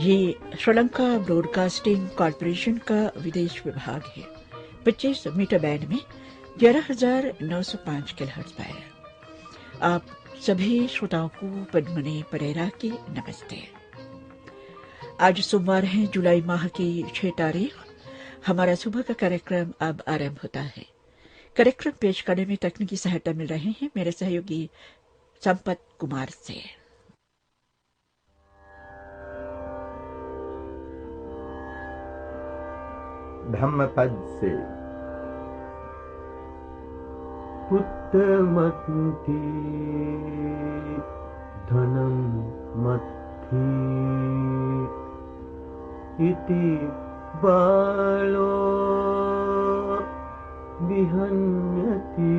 ये Sri Lanka broadcasting corporation का विदेश विभाग है। 25 मीटर बैंड में 11,905 किलोहर्ट्ज पर। आप सभी श्रोताओं को पद्मनी परेरा की नमस्ते। आज सोमवार है, जुलाई माह की 6 तारीख। हमारा सुबह का कार्यक्रम अब आरंभ होता है। कार्यक्रम पेश करने में तकनीकी सहायता मिल रहे हैं मेरे सहयोगी संपत कुमार से। धम्मपद से पुत्रमति धनं मत्थि इति बालो विहन्यति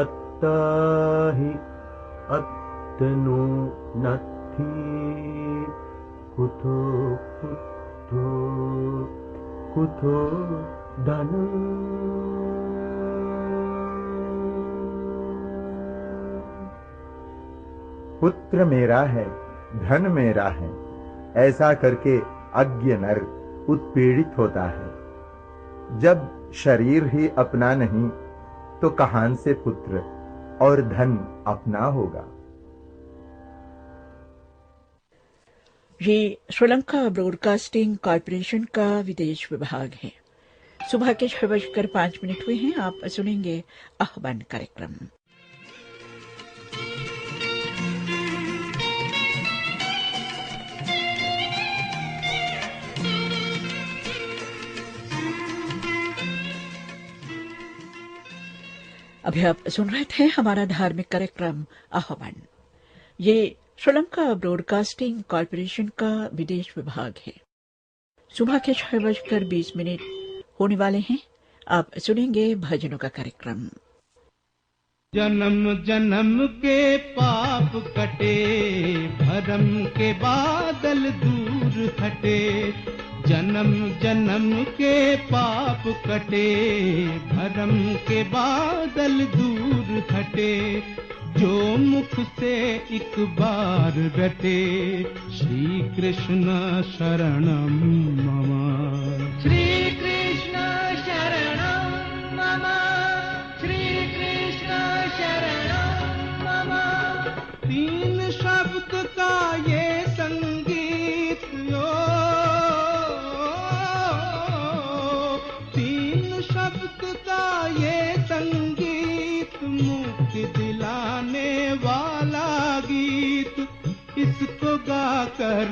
अत्ता हि अत्तनो नत्थि कुतो पुत्रो कुतो धनं। पुत्र मेरा है, धन मेरा है, ऐसा करके अज्ञ नर उत्पीड़ित होता है। जब शरीर ही अपना नहीं तो कहां से पुत्र और धन अपना होगा। ये श्रीलंका ब्रॉडकास्टिंग कॉर्पोरेशन का विदेश विभाग है। सुबह के 6:05 हुए हैं। आप सुनेंगे आह्वान कार्यक्रम। अभी आप सुन रहे थे हमारा धार्मिक कार्यक्रम आह्वान। ये श्रीलंका ब्रॉडकास्टिंग कॉर्पोरेशन का विदेश विभाग है। सुबह के 6:20 होने वाले हैं। आप सुनेंगे भजनों का कार्यक्रम। जन्म जन्म के पाप कटे, भरम के बादल दूर हटे। जन्म जन्म के पाप कटे, भरम के बादल दूर हटे। जो मुख से एक बार रटे, श्री कृष्ण शरणम मम। श्री कृष्ण शरणम मम, श्री कृष्ण शरणम मम। तीन शब्द का ये संगीत यो, तीन शब्द का ये संगीत, मुक्ति दिलाने वाला गीत। इसको गाकर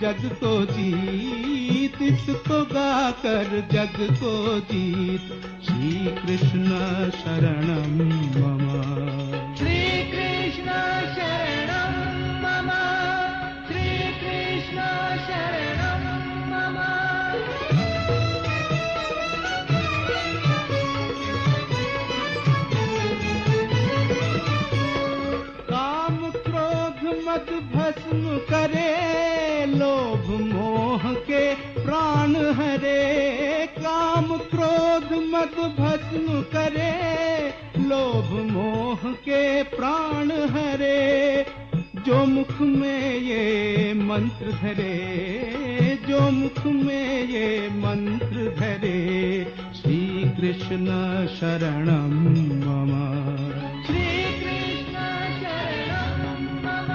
जग को जीत, इसको गाकर जग को जीत। श्री कृष्ण शरणम मम, श्री कृष्ण शरणम मम, श्री कृष्ण शरणम मम। काम क्रोध मद भस्म करे, लोभ मोह के प्राण हरे। काम क्रोध मद भस्म करे, लोभ मोह के प्राण हरे। जो मुख में ये मंत्र धरे, जो मुख में ये मंत्र धरे। श्री कृष्ण शरणम मम, श्री कृष्ण शरणम मम,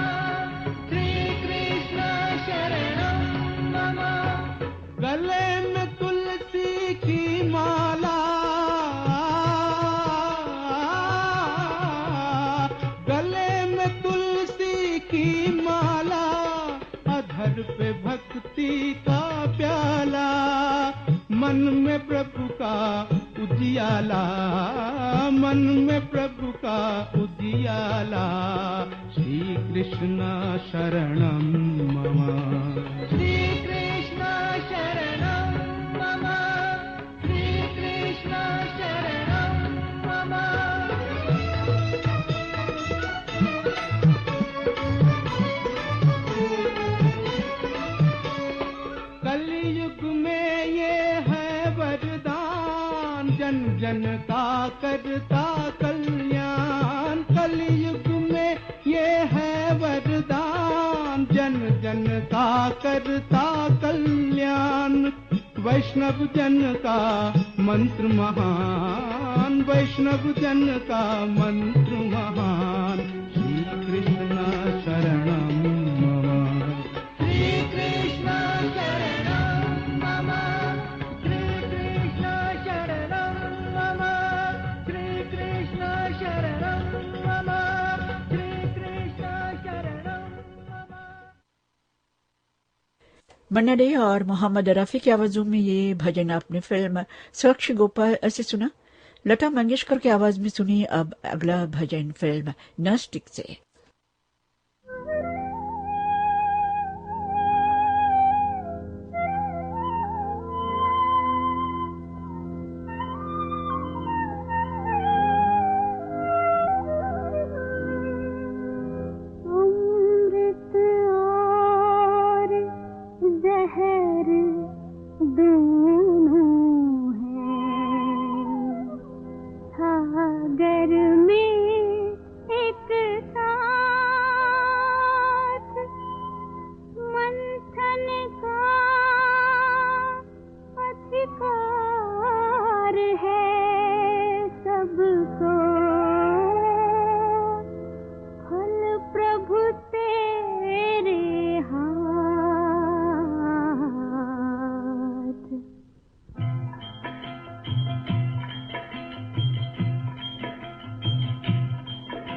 श्री कृष्ण शरणम मम। गले में तुलसी की माला, गले में तुलसी की माला। अधर पे भक्ति का प्याला, मन में प्रभु का उजियाला, मन में प्रभु का उजियाला। श्री कृष्ण शरणम मम, श्री कृष्ण शरणम मम, श्री कृष्ण शरणम मम। कलयुग में ये है वरदान, जन जन का करता कल्याण। कलयुग में ये है वरदान, करता कल्याण। वैष्णव जन का मंत्र महान, वैष्णव जन का मंत्र महान। श्री कृष्ण शरणम मम, श्री कृष्ण शरणम मम, श्री कृष्ण शरणम मम, श्री कृष्ण शरणम मम, श्री कृष्ण शरणम मम। मन्ना डे और मोहम्मद रफी की आवाजों में ये भजन आपने फिल्म स्वच्छ गोपाल से सुना। लता मंगेशकर की आवाज में सुनी अब अगला भजन फिल्म नस्टिक से।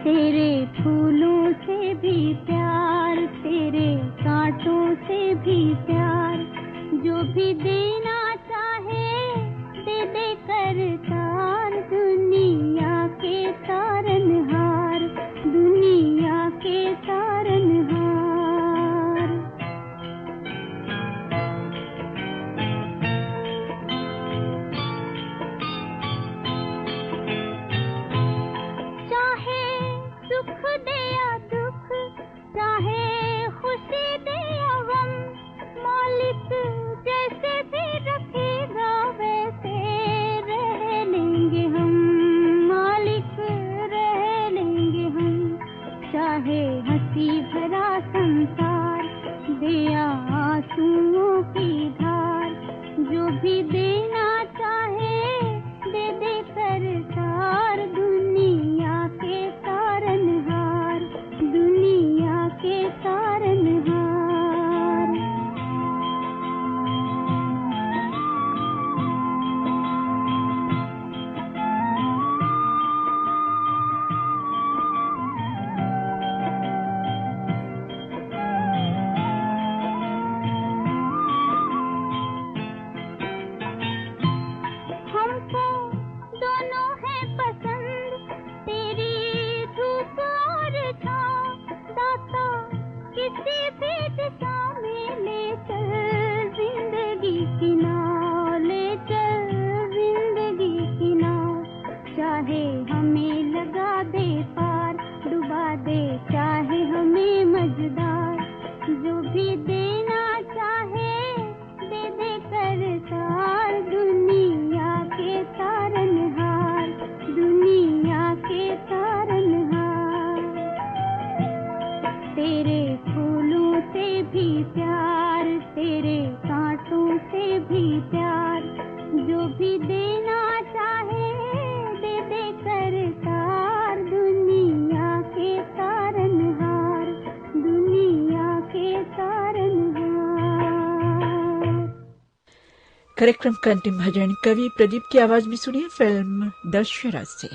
तेरे फूलों से भी प्यार, तेरे कांटों से भी प्यार, जो भी देना चाहे दे दे करतार। दुनिया के तारनहार, दुनिया के तारनहार। सुख दे या दुख, चाहे खुशी दे या गम, मालिक जैसे भी रखेगा वैसे रह लेंगे हम, मालिक रह लेंगे हम। चाहे हंसी भरा संसार दे या आंसुओं की धार, जो भी देना चाहे दे दे करतार। दुनिया के तारनहार, दुनिया के तारनहार। हमको दोनों है पसंद, तेरी धूप और छाँव। दाता किसी भी दिशा में ले चल जिंदगी की नाव, ले चल जिंदगी की नाव। चाहे हमें लगा दे पार, डुबा दे चाहे हमें मझदार, जो भी देना चाहे दे दे करतार। दुनिया के तारनहार, दुनिया के तारनहार। तेरे फूलों से भी प्यार, तेरे कांटों से भी प्यार, जो भी देना चाहे दे दे करतार। दुनिया के तारनहार, दुनिया के तारनहार। कार्यक्रम का अंतिम भजन कवि प्रदीप की आवाज में सुनिए फिल्म दशहरा से।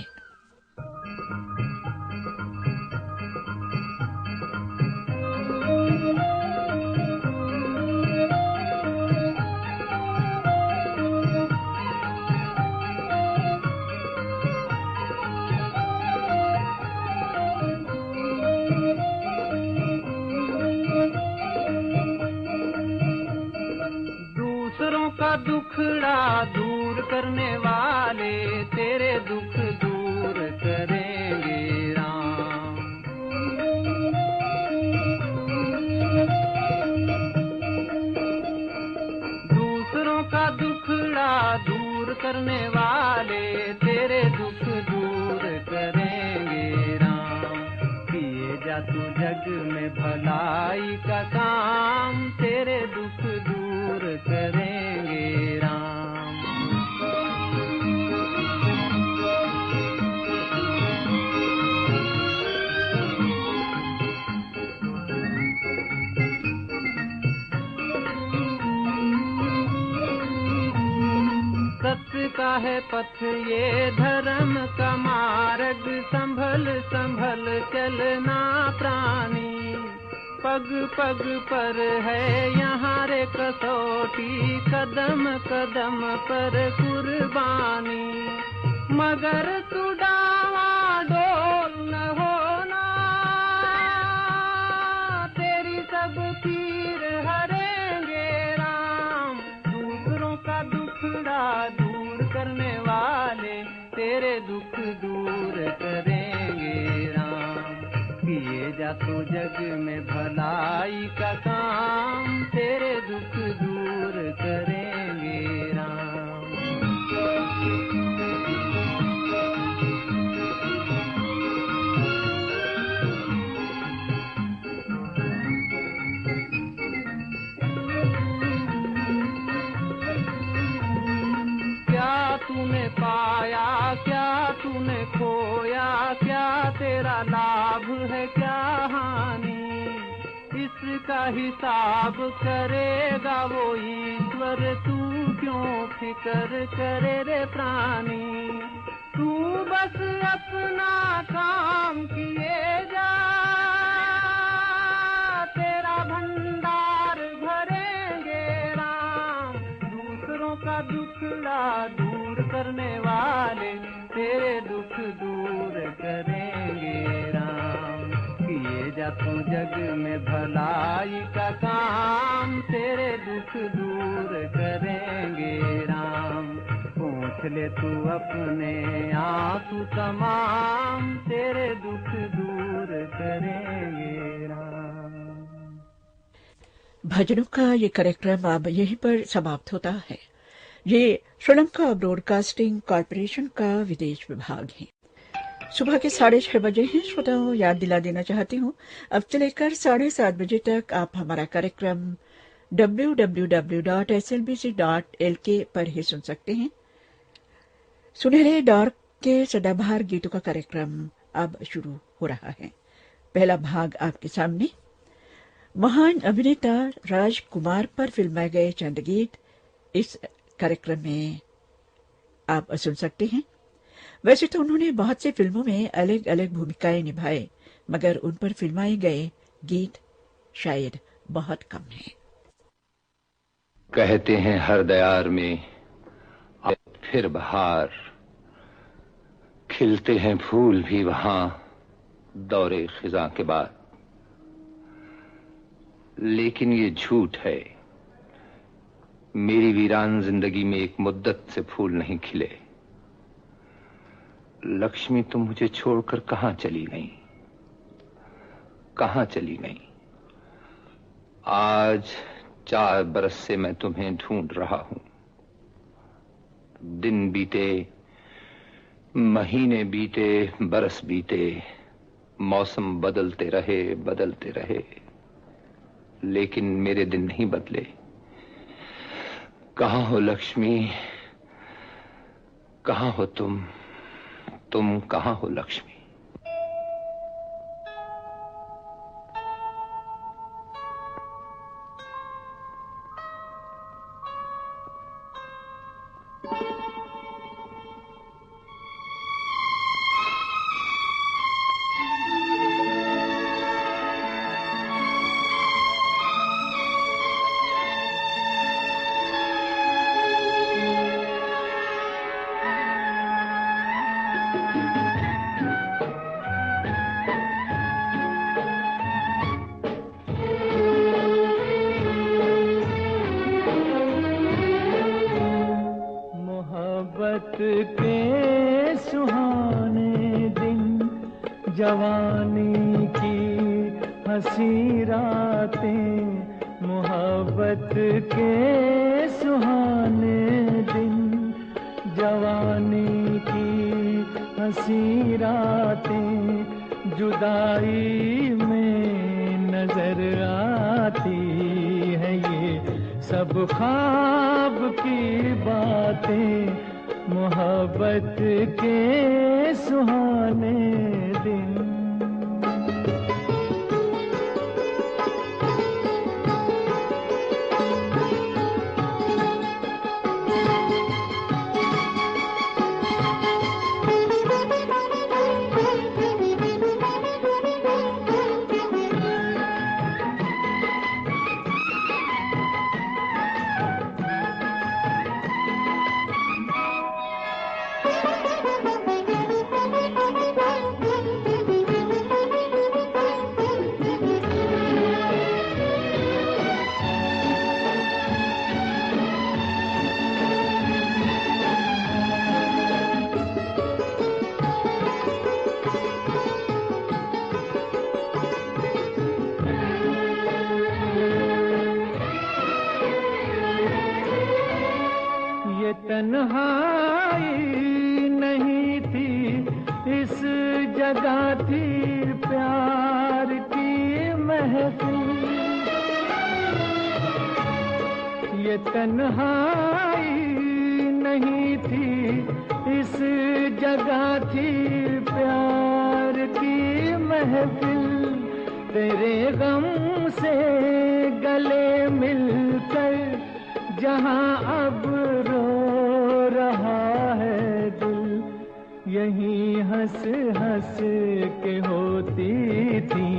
दूसरों का दुखड़ा दूर करने वाले तेरे दुख दूर करेंगे राम। दूसरों का दुखड़ा दूर करने वाले तेरे दुख दूर करेंगे राम। किए जा जा तू जग में भलाई का काम, तेरे दुख दूर करेंगे राम। सत्य का है पथ ये धर्म का मार्ग, संभल संभल चलना प्राणी। पग पग पर है यहाँ रे कसौटी, कदम कदम पर कुर्बानी। मगर तू डावा डोल न होना, तेरी सब पीर हरेंगे राम। दूसरों का दुखड़ा दूर करने वाले, तेरे दुख दूर करेंगे राम। किए जा तू जग में भलाई का काम, तेरे दुख दूर करेंगे राम। क्या तूने पाया, क्या तूने खोया, क्या तेरा लाभ है, क्या हानि, इसका हिसाब करेगा वो ईश्वर। तू क्यों फिक्र करे रे प्राणी, तू बस अपना काम किए जा, तेरा भंडार भरेंगे राम। दूसरों का दुखड़ा दूर करने वाले, तेरे दुख दूर करेंगे राम। किए जा तू जग में भलाई का काम, तेरे दुख दूर करेंगे राम। पूछ ले तू अपने आंसू तमाम, तेरे दुख दूर करेंगे राम। भजनों का ये कार्यक्रम अब यहीं पर समाप्त होता है। ये श्रीलंका ब्रॉडकास्टिंग कॉरपोरेशन का विदेश विभाग है। सुबह के 6:30 बजे हैं। श्रोताओं, याद दिला देना चाहती हूँ, अब से लेकर 7:30 बजे तक आप हमारा कार्यक्रम www.slbc.lk पर ही सुन सकते हैं। सुनहरे दौर के सदाबहार गीतों का कार्यक्रम अब शुरू हो रहा है। पहला भाग आपके सामने महान अभिनेता राजकुमार पर फिल्माए गए चंद गीत इस कार्यक्रम में आप सुन सकते हैं। वैसे तो उन्होंने बहुत सी फिल्मों में अलग अलग भूमिकाएं निभाए, मगर उन पर फिल्माए गए गीत शायद बहुत कम हैं। कहते हैं हर दयार में फिर बहार, खिलते हैं फूल भी वहां दौरे खिजा के बाद। लेकिन ये झूठ है, मेरी वीरान जिंदगी में एक मुद्दत से फूल नहीं खिले। लक्ष्मी, तुम मुझे छोड़कर कहां चली गई, कहां चली गई। आज 4 बरस से मैं तुम्हें ढूंढ रहा हूं। दिन बीते, महीने बीते, बरस बीते, मौसम बदलते रहे, लेकिन मेरे दिन नहीं बदले। कहां हो लक्ष्मी, कहां हो तुम कहां हो लक्ष्मी। के सुहाने दिन, जवानी की हंसी रातें, मोहब्बत के सुहाने दिन, जवानी की हंसी रातें, जुदाई में नजर आती है ये सब ख्वाब की बातें, मोहब्बत के सुहाने दिन। तन्हाई नहीं थी इस जगह थी प्यार की महफिल। ये तन्हाई नहीं थी इस जगह थी प्यार की महफिल। तेरे गम से गले मिलकर जहां अब रो रहा है दिल, यहीं हंस हंस के होती थी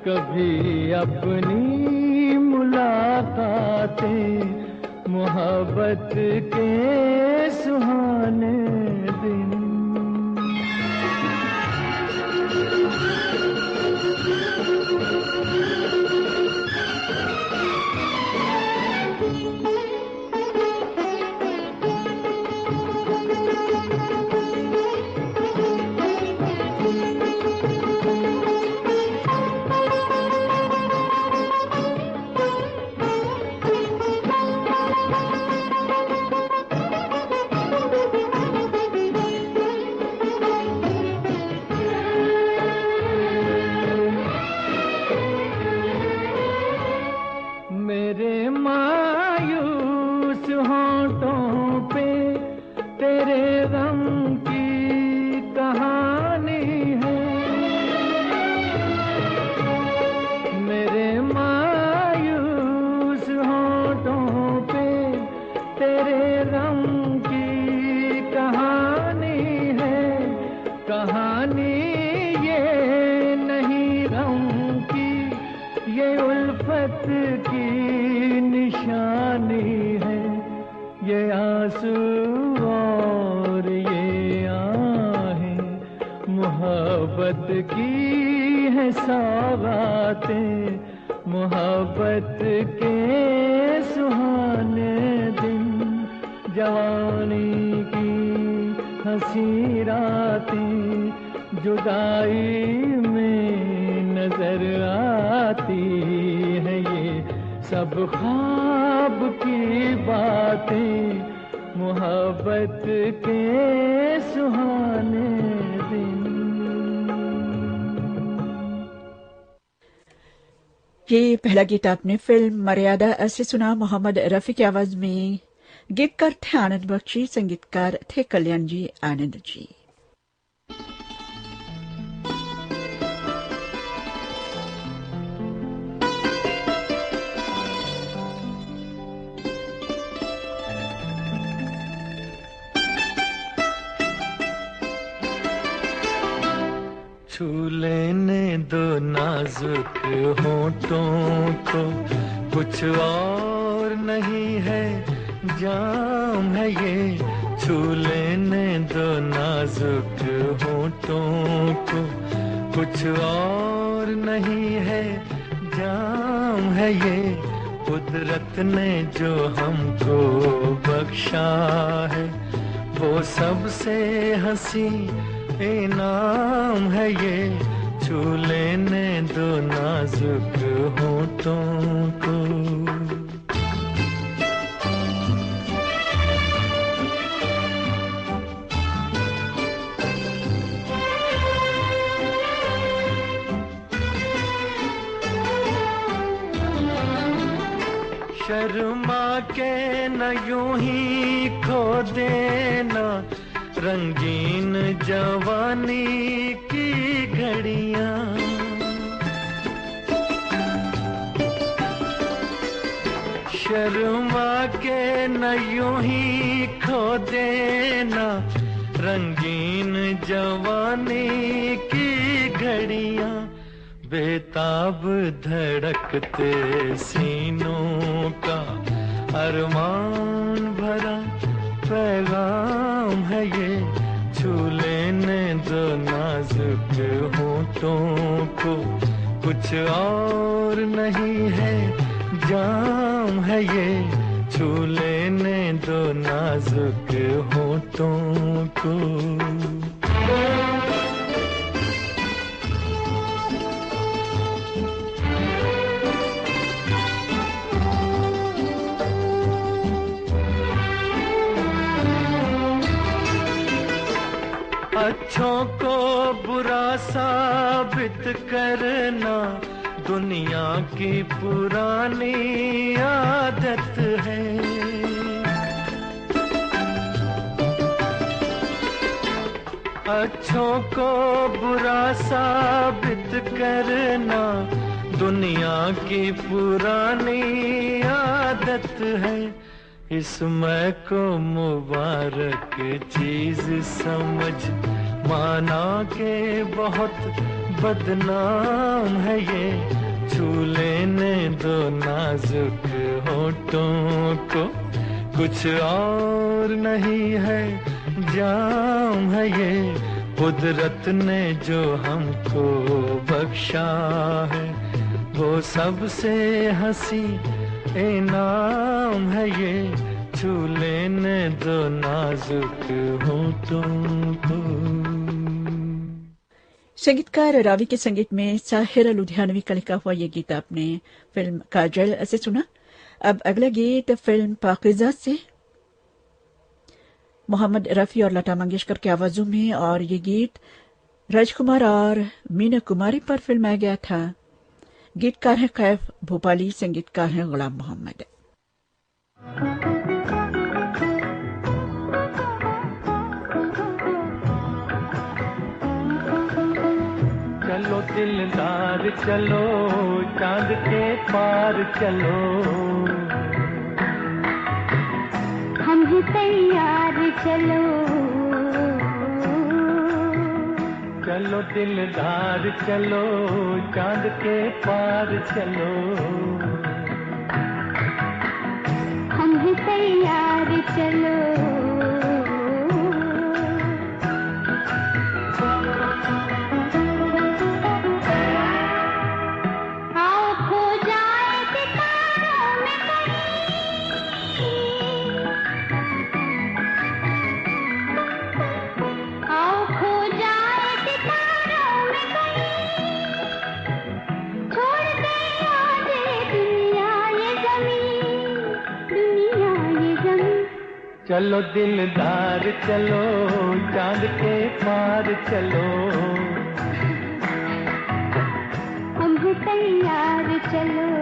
कभी अपनी मुलाकातें, मोहब्बत के सुहाने दिन। की निशानी है ये आंसू और ये आहें, मोहब्बत की है सौगातें, मोहब्बत के सुहाने दिन। जवानी की हंसी रातें जुदाई में नजर आती है ये सब ख्वाब की बातें, मोहब्बत के सुहाने दिन। ये पहला गीत आपने फिल्म मर्यादा से सुना। मोहम्मद रफी की आवाज में गीतकार थे आनंद बख्शी, संगीतकार थे कल्याण जी आनंद जी। छू लेने दो नाजुक होठों को, कुछ और नहीं है जाम है ये। छू लेने दो नाजुक होठों को, कुछ और नहीं है जाम है ये। कुदरत ने जो हमको बख्शा है वो सबसे हंसी इनाम है ये। छू लेने दो नाजुक होठों को। शर्मा के न यूं ही खो देना रंगीन जवानी की घड़ियां। शर्मा के न यूं ही खो देना रंगीन जवानी की घड़ियां। बेताब धड़कते सीनों का अरमान भरा पैगाम है ये। छू लेने दो नाजुक होठों को, कुछ और नहीं है जाम है ये। छू लेने दो नाजुक होठों को। अच्छों को बुरा साबित करना दुनिया की पुरानी आदत है। अच्छों को बुरा साबित करना दुनिया की पुरानी आदत है। इसमें को मुबारक चीज समझ माना के बहुत बदनाम है ये। छू लेने दो नाजुक होठों को, कुछ और नहीं है जाम है ये। कुदरत ने जो हमको बख्शा है वो सबसे हंसी इनाम है ये। छू लेने दो नाजुक होठों को। संगीतकार रावी के संगीत में साहिर लुधियानवी का लिखा हुआ ये गीत आपने फिल्म काजल से सुना। अब अगला गीत फिल्म पाकीज़ा से मोहम्मद रफी और लता मंगेशकर की आवाजों में, और ये गीत राजकुमार और मीना कुमारी पर फिल्माया गया था। गीतकार है कैफ भोपाली, संगीतकार है गुलाम मोहम्मद। चलो दिलदार चलो चांद के पार चलो, हम भी तैयार चलो। चलो दिलदार चलो चांद के पार चलो, हम भी तैयार चलो। चलो दिलदार चलो चांद के पार चलो, हम भी तैयार चलो।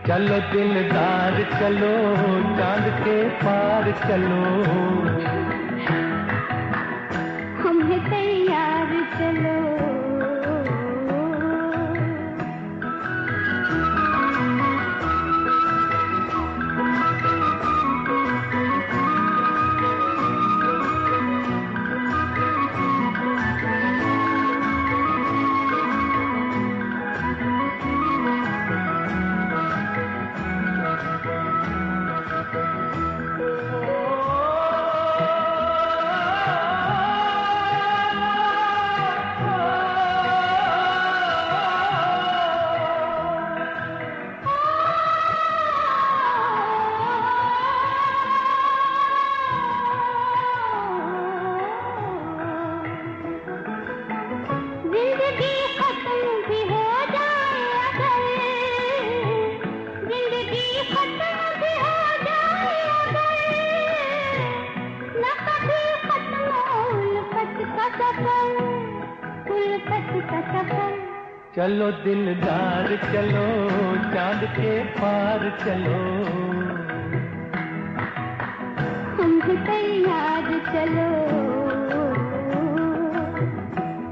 चलो दिलदार चलो चांद के पार चलो, हम भी तैयार चलो। खत्म भी हो जाए न कभी खत्म उल्फत का सफर, उल्फत का सफर। चलो दिलदार चलो चांद के पार चलो, हम भी तैयार चलो।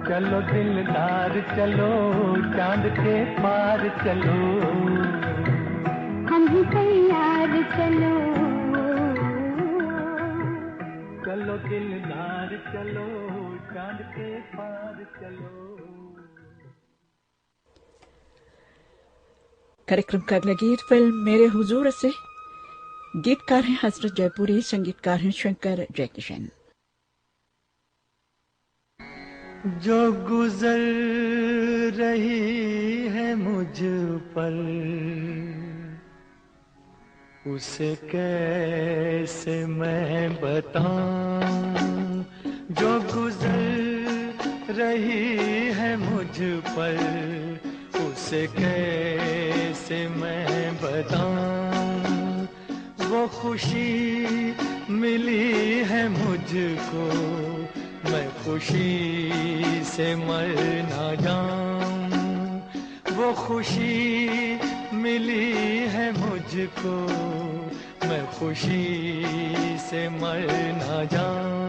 चलो दिलदार चलो चांद के पार चलो, हम भी तैयार चलो। चलो दिलदार चलो चांद के पार चलो। कार्यक्रम का अगला गीत फिल्म मेरे हुजूर से। गीतकार हैं हसरत जयपुरी, संगीतकार हैं शंकर जयकिशन। जो गुजर रही है मुझ पर उसे कैसे मैं बताऊं, जो गुजर रही है मुझ पर उसे कैसे मैं बताऊं। वो खुशी मिली है मुझको मैं खुशी से मर ना जाऊं। वो खुशी मिली है मुझको मैं खुशी से मर ना जाऊं।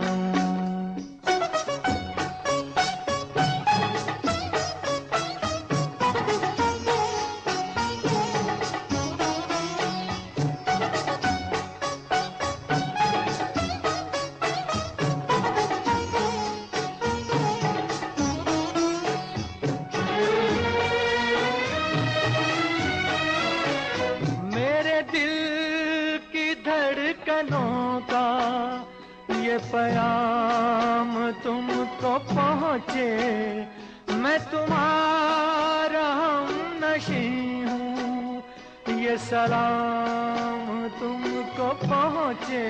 ये पैगाम तुमको पहुँचे, मैं तुम्हारा हमनशी हूँ। ये सलाम तुमको पहुँचे,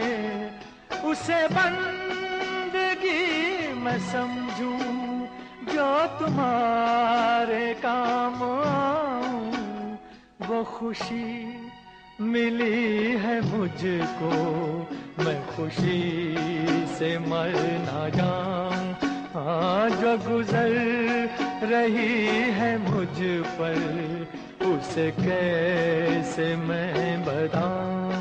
उसे बंदगी मैं समझूं जो तुम्हारे काम आऊं। वो खुशी मिली है मुझको मैं खुशी से मर ना जाऊं। हाँ जो गुजर रही है मुझ पर उसे कैसे मैं बताऊं।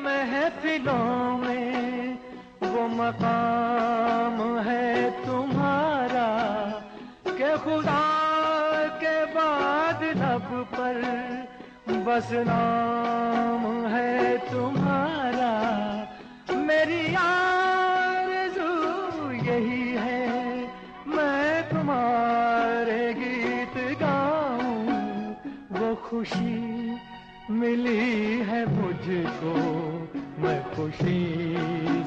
महफिलों में वो मकाम है तुम्हारा कि खुदा के बाद लब पर बस नाम है तुम्हारा। मेरी आरज़ू यही है मैं तुम्हारे गीत गाऊं। वो खुशी मिली है मुझको मैं खुशी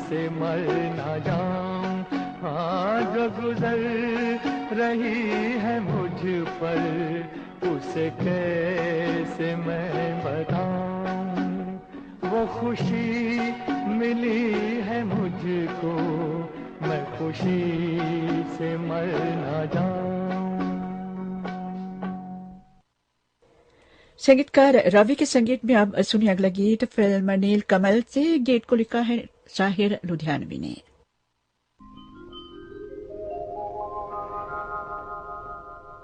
से मर ना जाऊं। हाँ जो गुजर रही है मुझ पर उसे कैसे मैं बताऊं। वो खुशी मिली है मुझको मैं खुशी से मर ना जाऊं। संगीतकार रवि के संगीत में अब सुनिए अगला गीत फिल्म नील कमल से। गीत को लिखा है साहिर लुधियानवी ने।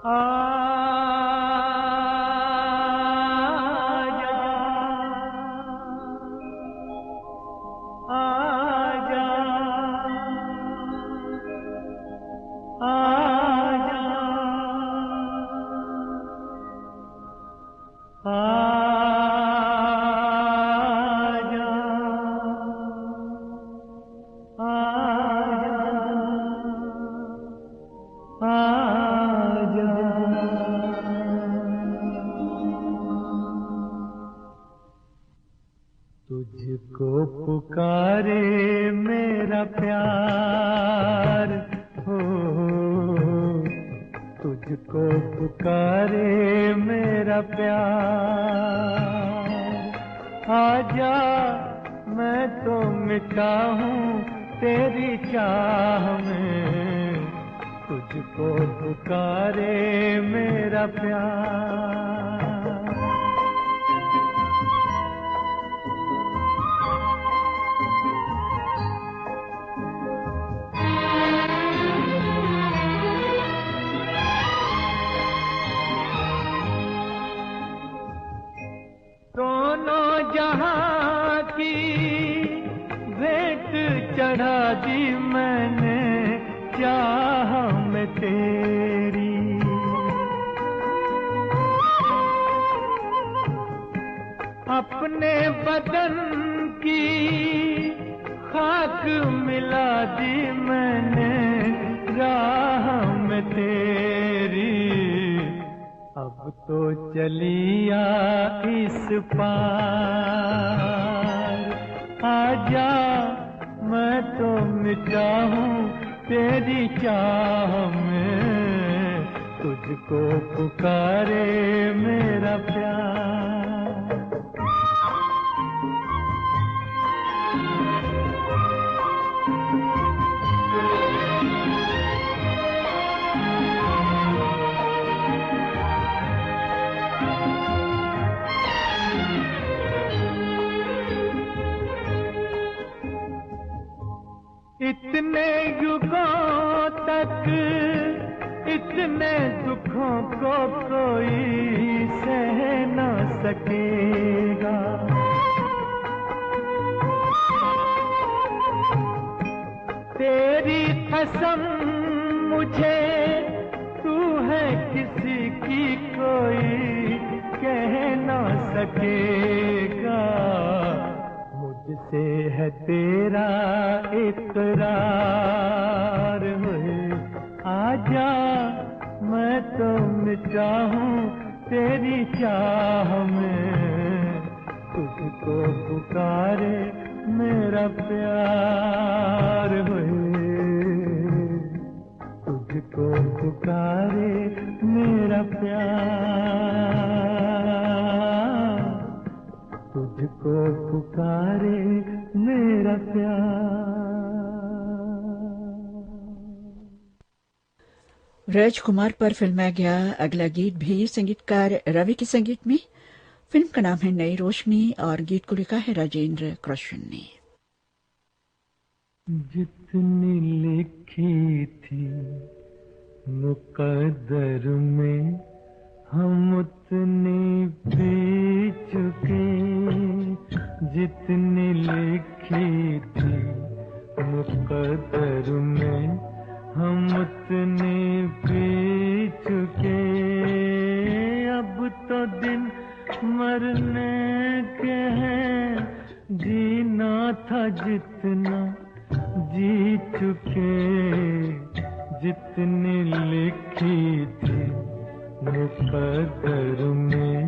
आजा तुझको पुकारे मेरा प्यार। आजा मैं तो मिटा हूँ तेरी चाह में, तुझको पुकारे मेरा प्यार। दोनों जहां की भेंट चढ़ा दी मैंने चाह में तेरी। अपने बदन की खाक मिला दी मैंने राह में तेरी। अब तो चलिया इस पार, आजा मैं तो मिटा हूँ तेरी चाह में, तुझको पुकारे मेरा प्यार। इतने युगों तक इतने दुखों को कोई सह न सकेगा। तेरी कसम मुझे तू है किसी की कोई कह न सकेगा। मुझसे है तेरा इकरार है, आजा मैं तो मिटा हूँ तेरी चाह में, तुझको पुकारे मेरा प्यार है, तुझको पुकारे मेरा प्यार, तुझको पुकारे मेरा प्यार। राजकुमार पर फिल्माया गया अगला गीत भी संगीतकार रवि के संगीत में। फिल्म का नाम है नई रोशनी और गीत को लिखा है राजेंद्र कृष्ण ने। जितनी लिखी थी मुकद्दर में हम उतनी पी चुके, जितनी लिखी थी मुकद्दर में हम उतनी पी चुके। अब तो दिन मरने के हैं, जीना था जितना जी चुके, जितनी लिखी थी मुकद्दर में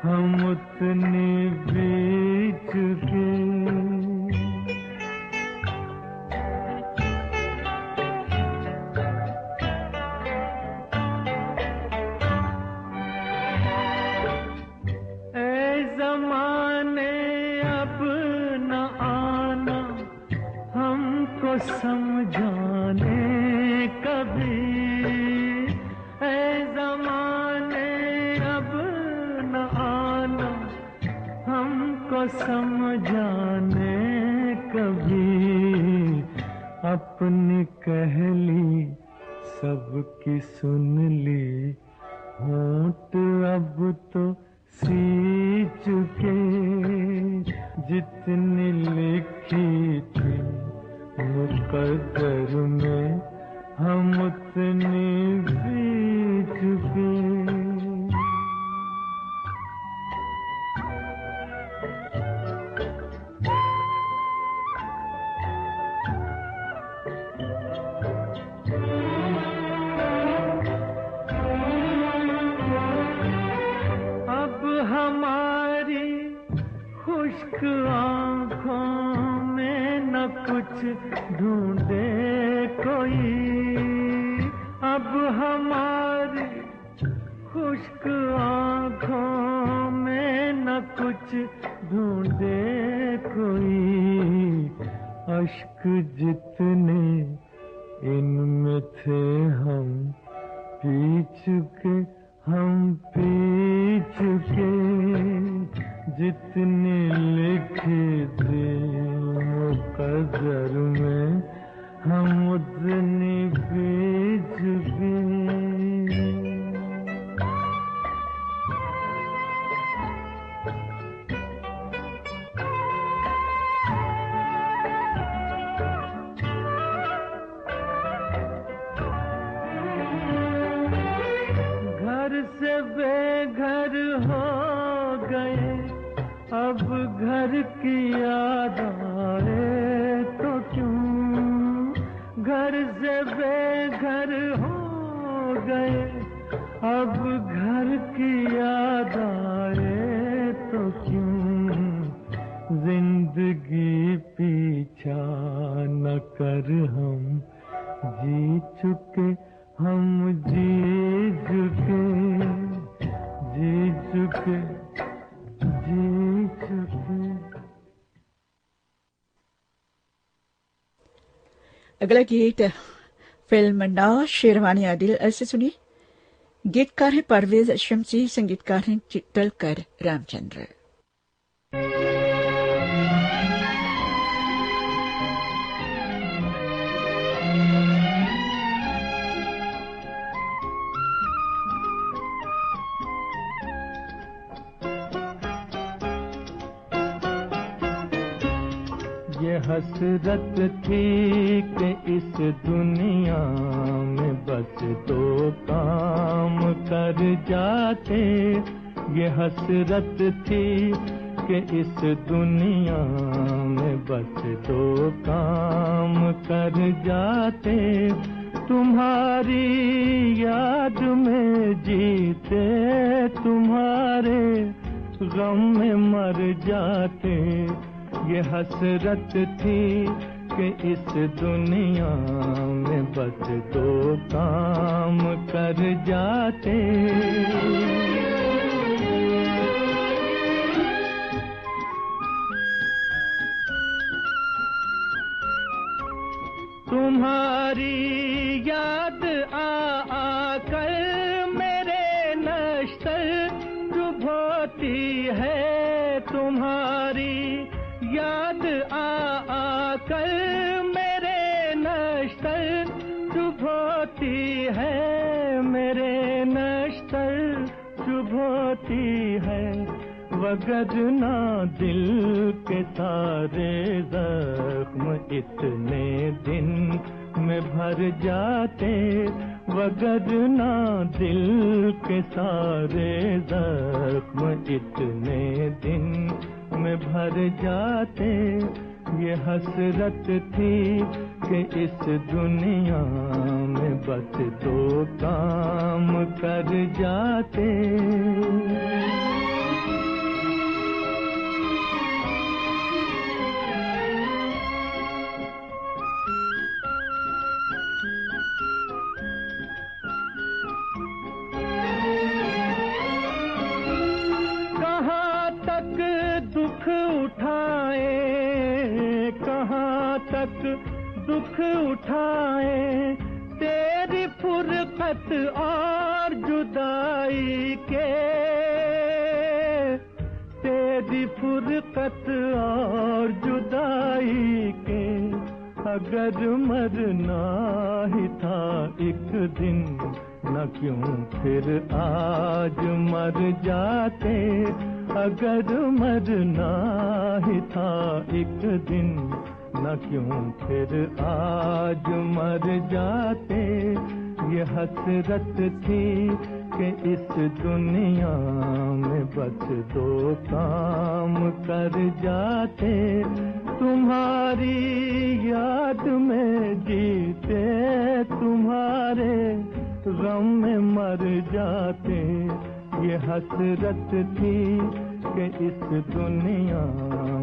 हम उतनी बीत चुके। ए ज़माने अब न आना हमको समझाने कभी, ए ज़माने अब न आना हमको समझाने कभी। अपनी कहली सबकी सुन ली, होंठ अब तो सी चुके, जितनी लिखी थी मुकद्दर में हम उतनी बीत चुके। अब हमारी खुश्क आँखों में न कुछ ढूंढे कोई, अब हमारी अश्क आँखों में न कुछ ढूंढे कोई, अश्क जितने इनमें थे हम पी चुके, हम पी चुके, जितने लिखे थे मुक़द्दर में हम उतने पी चुके। घर से बेघर हो गए, अब घर की याद आए तो क्यों, घर से बेघर हो गए, अब घर की याद आए तो क्यों, जिंदगी पीछा न कर हम जी चुके, हम जी चुके, जी चुके, जी चुके। अगला गीत फिल्म नौ शेरवानी आदिल ऐसे सुनिए। गीतकार हैं परवेज शमसी, संगीतकार हैं चित्तलकर रामचंद्र। ये हसरत थी कि इस दुनिया में बस दो काम कर जाते, ये हसरत थी कि इस दुनिया में बस दो काम कर जाते, तुम्हारी याद में जीते, तुम्हारे गम में मर जाते, ये हसरत थी कि इस दुनिया में बस दो काम कर जाते। तुम्हारी याद आकर मेरे नश्तर चुभोती है, तुम्हारी याद आकर मेरे नश्तर चुभोती है, मेरे नश्तर चुभोती है, वगरना दिल के सारे जख्म इतने दिन में भर जाते, वगरना दिल के सारे जख्म इतने दिन में भर जाते, ये हसरत थी कि इस दुनिया में बस दो काम कर जाते। दुख उठाए, कहाँ तक दुख उठाए, तेरी फुरकत और जुदाई के, तेरी फुरकत और जुदाई के, अगर मरना ही था एक दिन न क्यों फिर आज मर जाते, अगर मरना ही था एक दिन न क्यों फिर आज मर जाते, ये हसरत थी कि इस दुनिया में बस दो काम कर जाते, तुम्हारी याद में जीते, तुम्हारे गम में मर जाते, ये हसरत थी कि इस दुनिया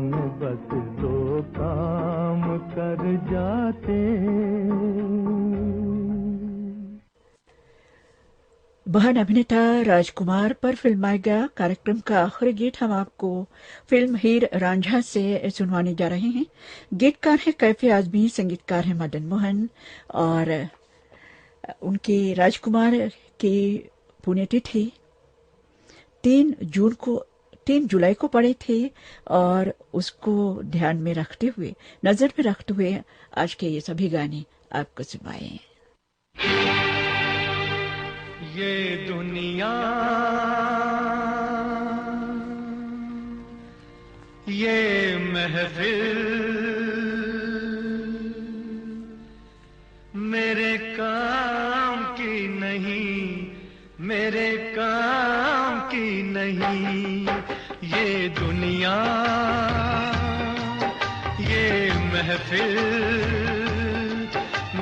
में बस दो काम कर जाते। महान अभिनेता राजकुमार पर फिल्माया कार्यक्रम का आखिरी गीत हम आपको फिल्म हीर रांझा से सुनवाने जा रहे हैं। गीतकार है कैफे आजमी, संगीतकार है मदन मोहन और उनके राजकुमार की पुण्यतिथि 3 जुलाई को पड़े थे और उसको ध्यान में रखते हुए, नजर में रखते हुए आज के ये सभी गाने आपको सुनवाए। ये दुनिया ये महफिल मेरे काम की नहीं, मेरे काम की नहीं। ये दुनिया ये महफिल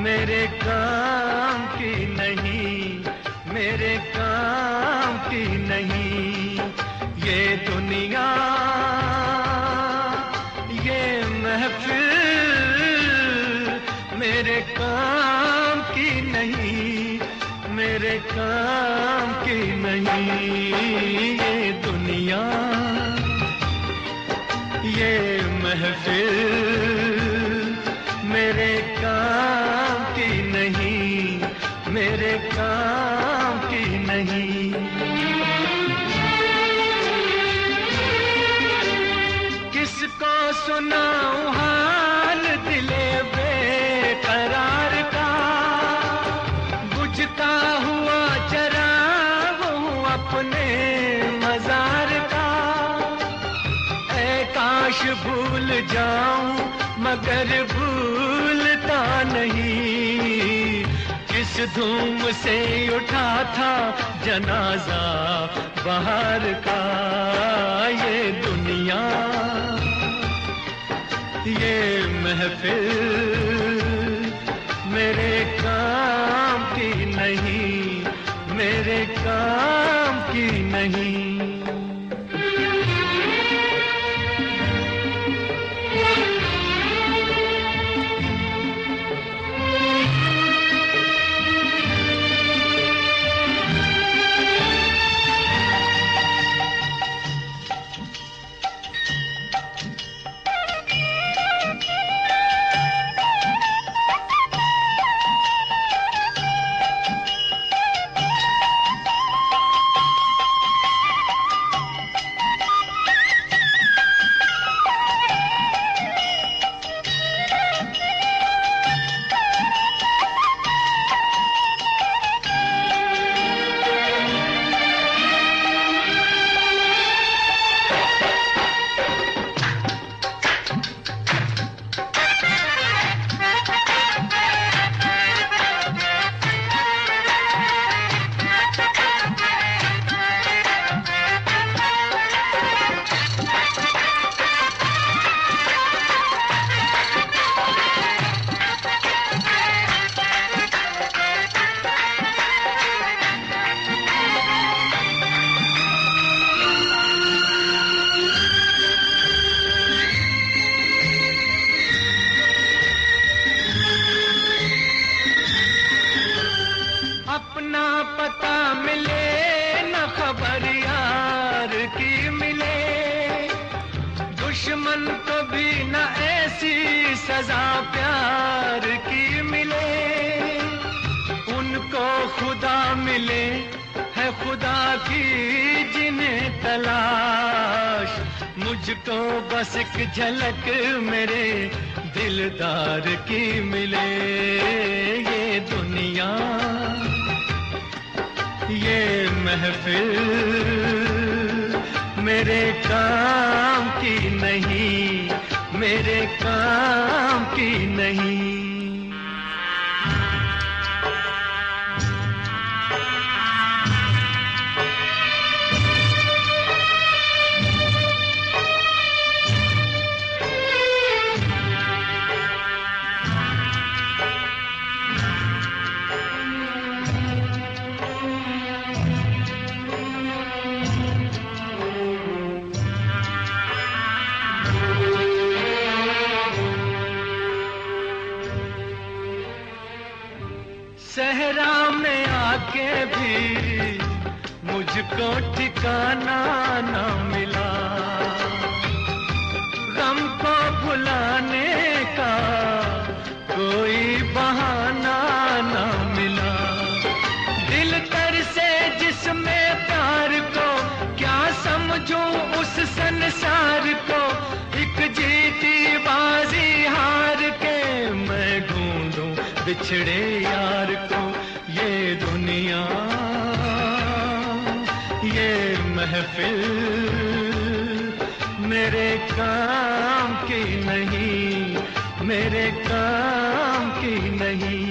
मेरे काम की नहीं, मेरे काम की नहीं। ये दुनिया ये महफिल मेरे काम की नहीं, मेरे काम की नहीं। ये दुनिया ये महफिल मेरे काम की नहीं, मेरे काम की नहीं। किसको सुनाऊं हाल दिले बेकरार का, बुझता हुआ चराग हूँ अपने मजार का। ऐ काश भूल जाऊं मगर भूलता नहीं, किस धूम से उठा था जनाजा बाहर का। ये दुनिया ये महफिल मेरे काम की नहीं, मेरे काम की नहीं। दुश्मन को भी न ऐसी सजा प्यार की मिले, उनको खुदा मिले है खुदा की जिन्हें तलाश, मुझको बस एक झलक मेरे दिलदार की मिले। ये दुनिया ये महफिल मेरे काम की नहीं, मेरे काम की नहीं। सहरा में आके भी मुझको ठिकाना न मिला, गम को भुलाने का कोई बहाना न मिला। दिल तर से जिसमें प्यार को क्या समझूं उस संसार को, एक जीती बाजी हार के मैं ढूंढूं बिछड़े यार को। ये दुनिया ये महफिल मेरे काम की नहीं, मेरे काम की नहीं।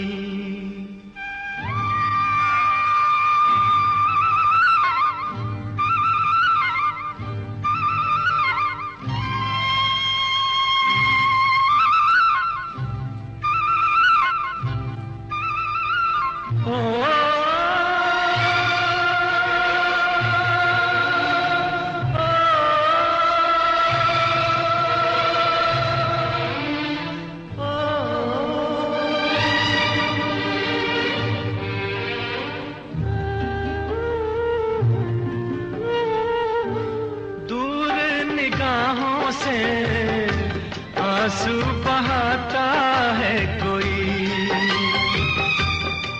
आंसू बहाता है कोई,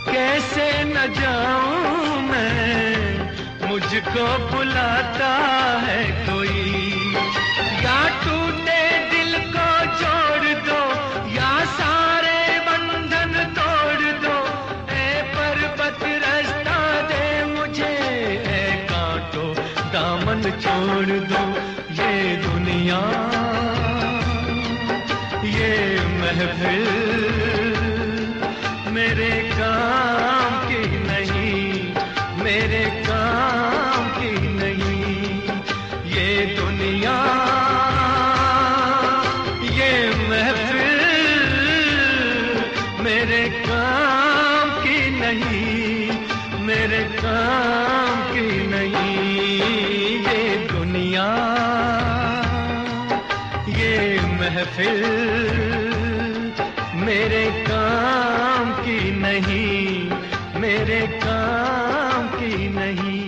कैसे न जाऊं मैं, मुझको बुलाता है कोई। या टूटे दिल को जोड़ दो, या सारे बंधन तोड़ दो। ऐ पर्वत रास्ता दे मुझे, ऐ कांटो दामन छोड़ दो। ये दुनिया ये महफिल मेरे काम की नहीं, मेरे काम की नहीं। ये दुनिया ये महफिल मेरे काम की नहीं, मेरे काम की नहीं। ये दुनिया ये महफिल मेरे काम की नहीं, मेरे काम की नहीं।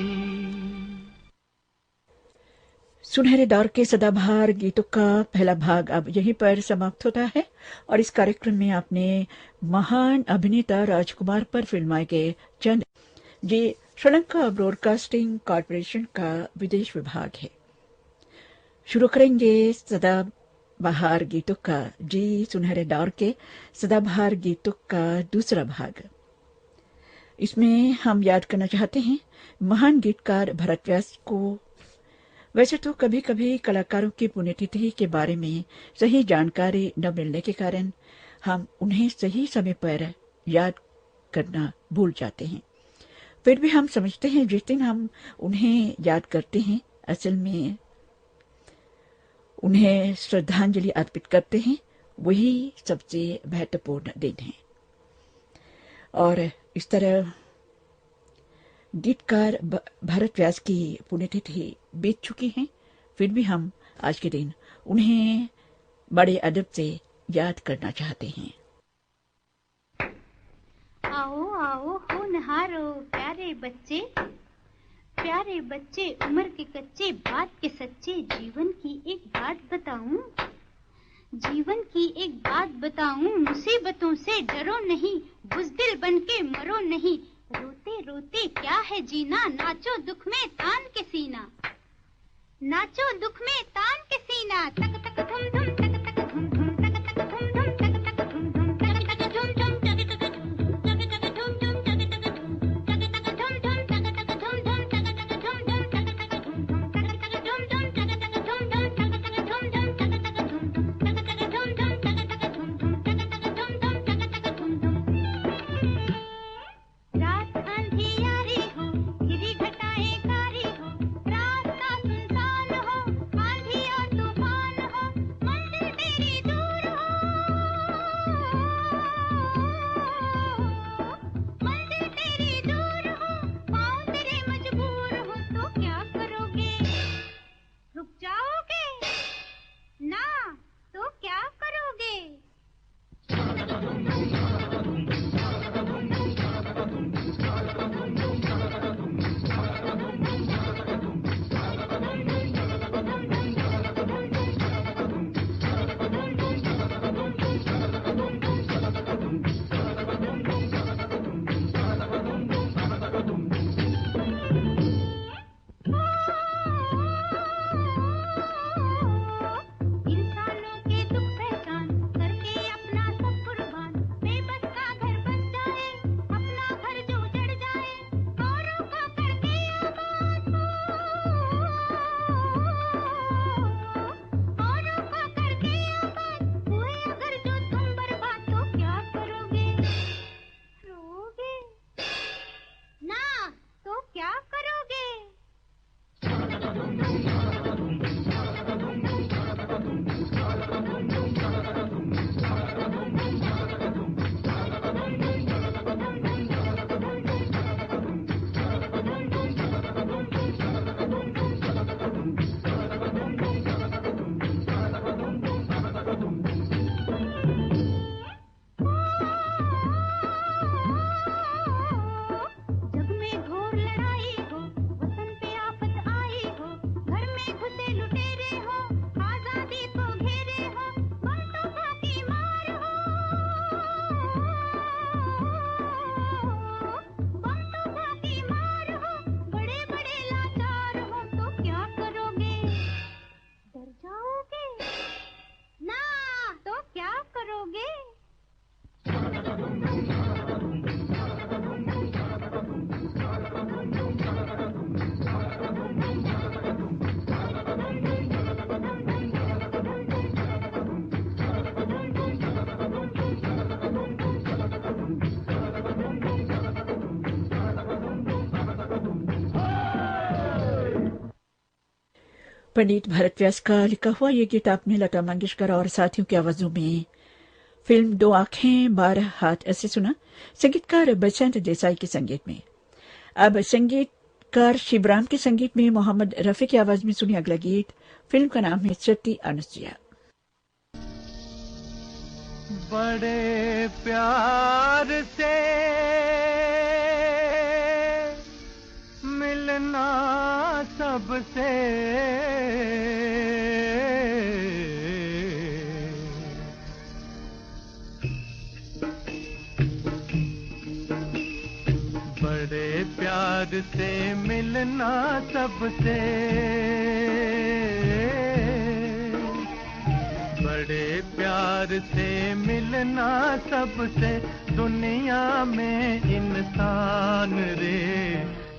सुनहरे दौर के सदाबहार गीतों का पहला भाग अब यहीं पर समाप्त होता है और इस कार्यक्रम में आपने महान अभिनेता राजकुमार पर फिल्माए गए चंद। ये श्रीलंका ब्रॉडकास्टिंग कॉर्पोरेशन का विदेश विभाग है। शुरू करेंगे सदाबहार गीतों का, जी सुनहरे दौर के सदाबहार गीतों का दूसरा भाग। इसमें हम याद करना चाहते हैं महान गीतकार भरत व्यास को। वैसे तो कभी कभी कलाकारों की पुण्यतिथि के बारे में सही जानकारी न मिलने के कारण हम उन्हें सही समय पर याद करना भूल जाते हैं। फिर भी हम समझते हैं जिस दिन हम उन्हें याद करते हैं असल में उन्हें श्रद्धांजलि अर्पित करते हैं, वही सबसे महत्वपूर्ण दिन है। और इस तरह गीतकार भरत व्यास की पुण्यतिथि बीत चुकी है, फिर भी हम आज के दिन उन्हें बड़े अदब से याद करना चाहते हैं। आओ आओ होनहारो प्यारे बच्चे, प्यारे बच्चे उम्र के कच्चे, बात के सच्चे। जीवन की एक बात बताऊं, जीवन की एक बात बताऊं। मुसीबतों से डरो नहीं, बुज़दिल बन के मरो नहीं। रोते रोते क्या है जीना, नाचो दुख में तान के सीना, नाचो दुख में तान के सीना। तक तक धुम धुम, तक तक धुम धुम, तक तक धुम धुम, तक तक धुम धुम, तक तक धुम धुम, तक तक धुम धुम, तक तक धुम धुम, तक तक धुम धुम, तक तक धुम धुम, तक तक धुम धुम, तक तक धुम धुम, तक तक धुम धुम, तक तक धुम धुम, तक तक धुम धुम, तक तक धुम धुम, तक तक धुम धुम, तक तक धुम धुम, तक तक धुम धुम, तक तक धुम धुम, तक तक धुम धुम। रात अंधियारी हो, घिरी घटाएं कारी हो, रास्ता सुनसान हो, आंधी और तूफान हो, मंजिल पंडित भारत व्यास का लिखा हुआ ये गीत आपने लता मंगेशकर और साथियों की आवाजों में फिल्म दो आंखें 12 हाथ ऐसे सुना, संगीतकार बसंत देसाई के संगीत में। अब संगीतकार शिवराम के संगीत में मोहम्मद रफी की आवाज में सुनी अगला गीत। फिल्म का नाम है सती अनुसुईया। बड़े प्यार से मिलना सबसे बड़े प्यार से मिलना सबसे बड़े प्यार से मिलना सबसे दुनिया में इंसान रे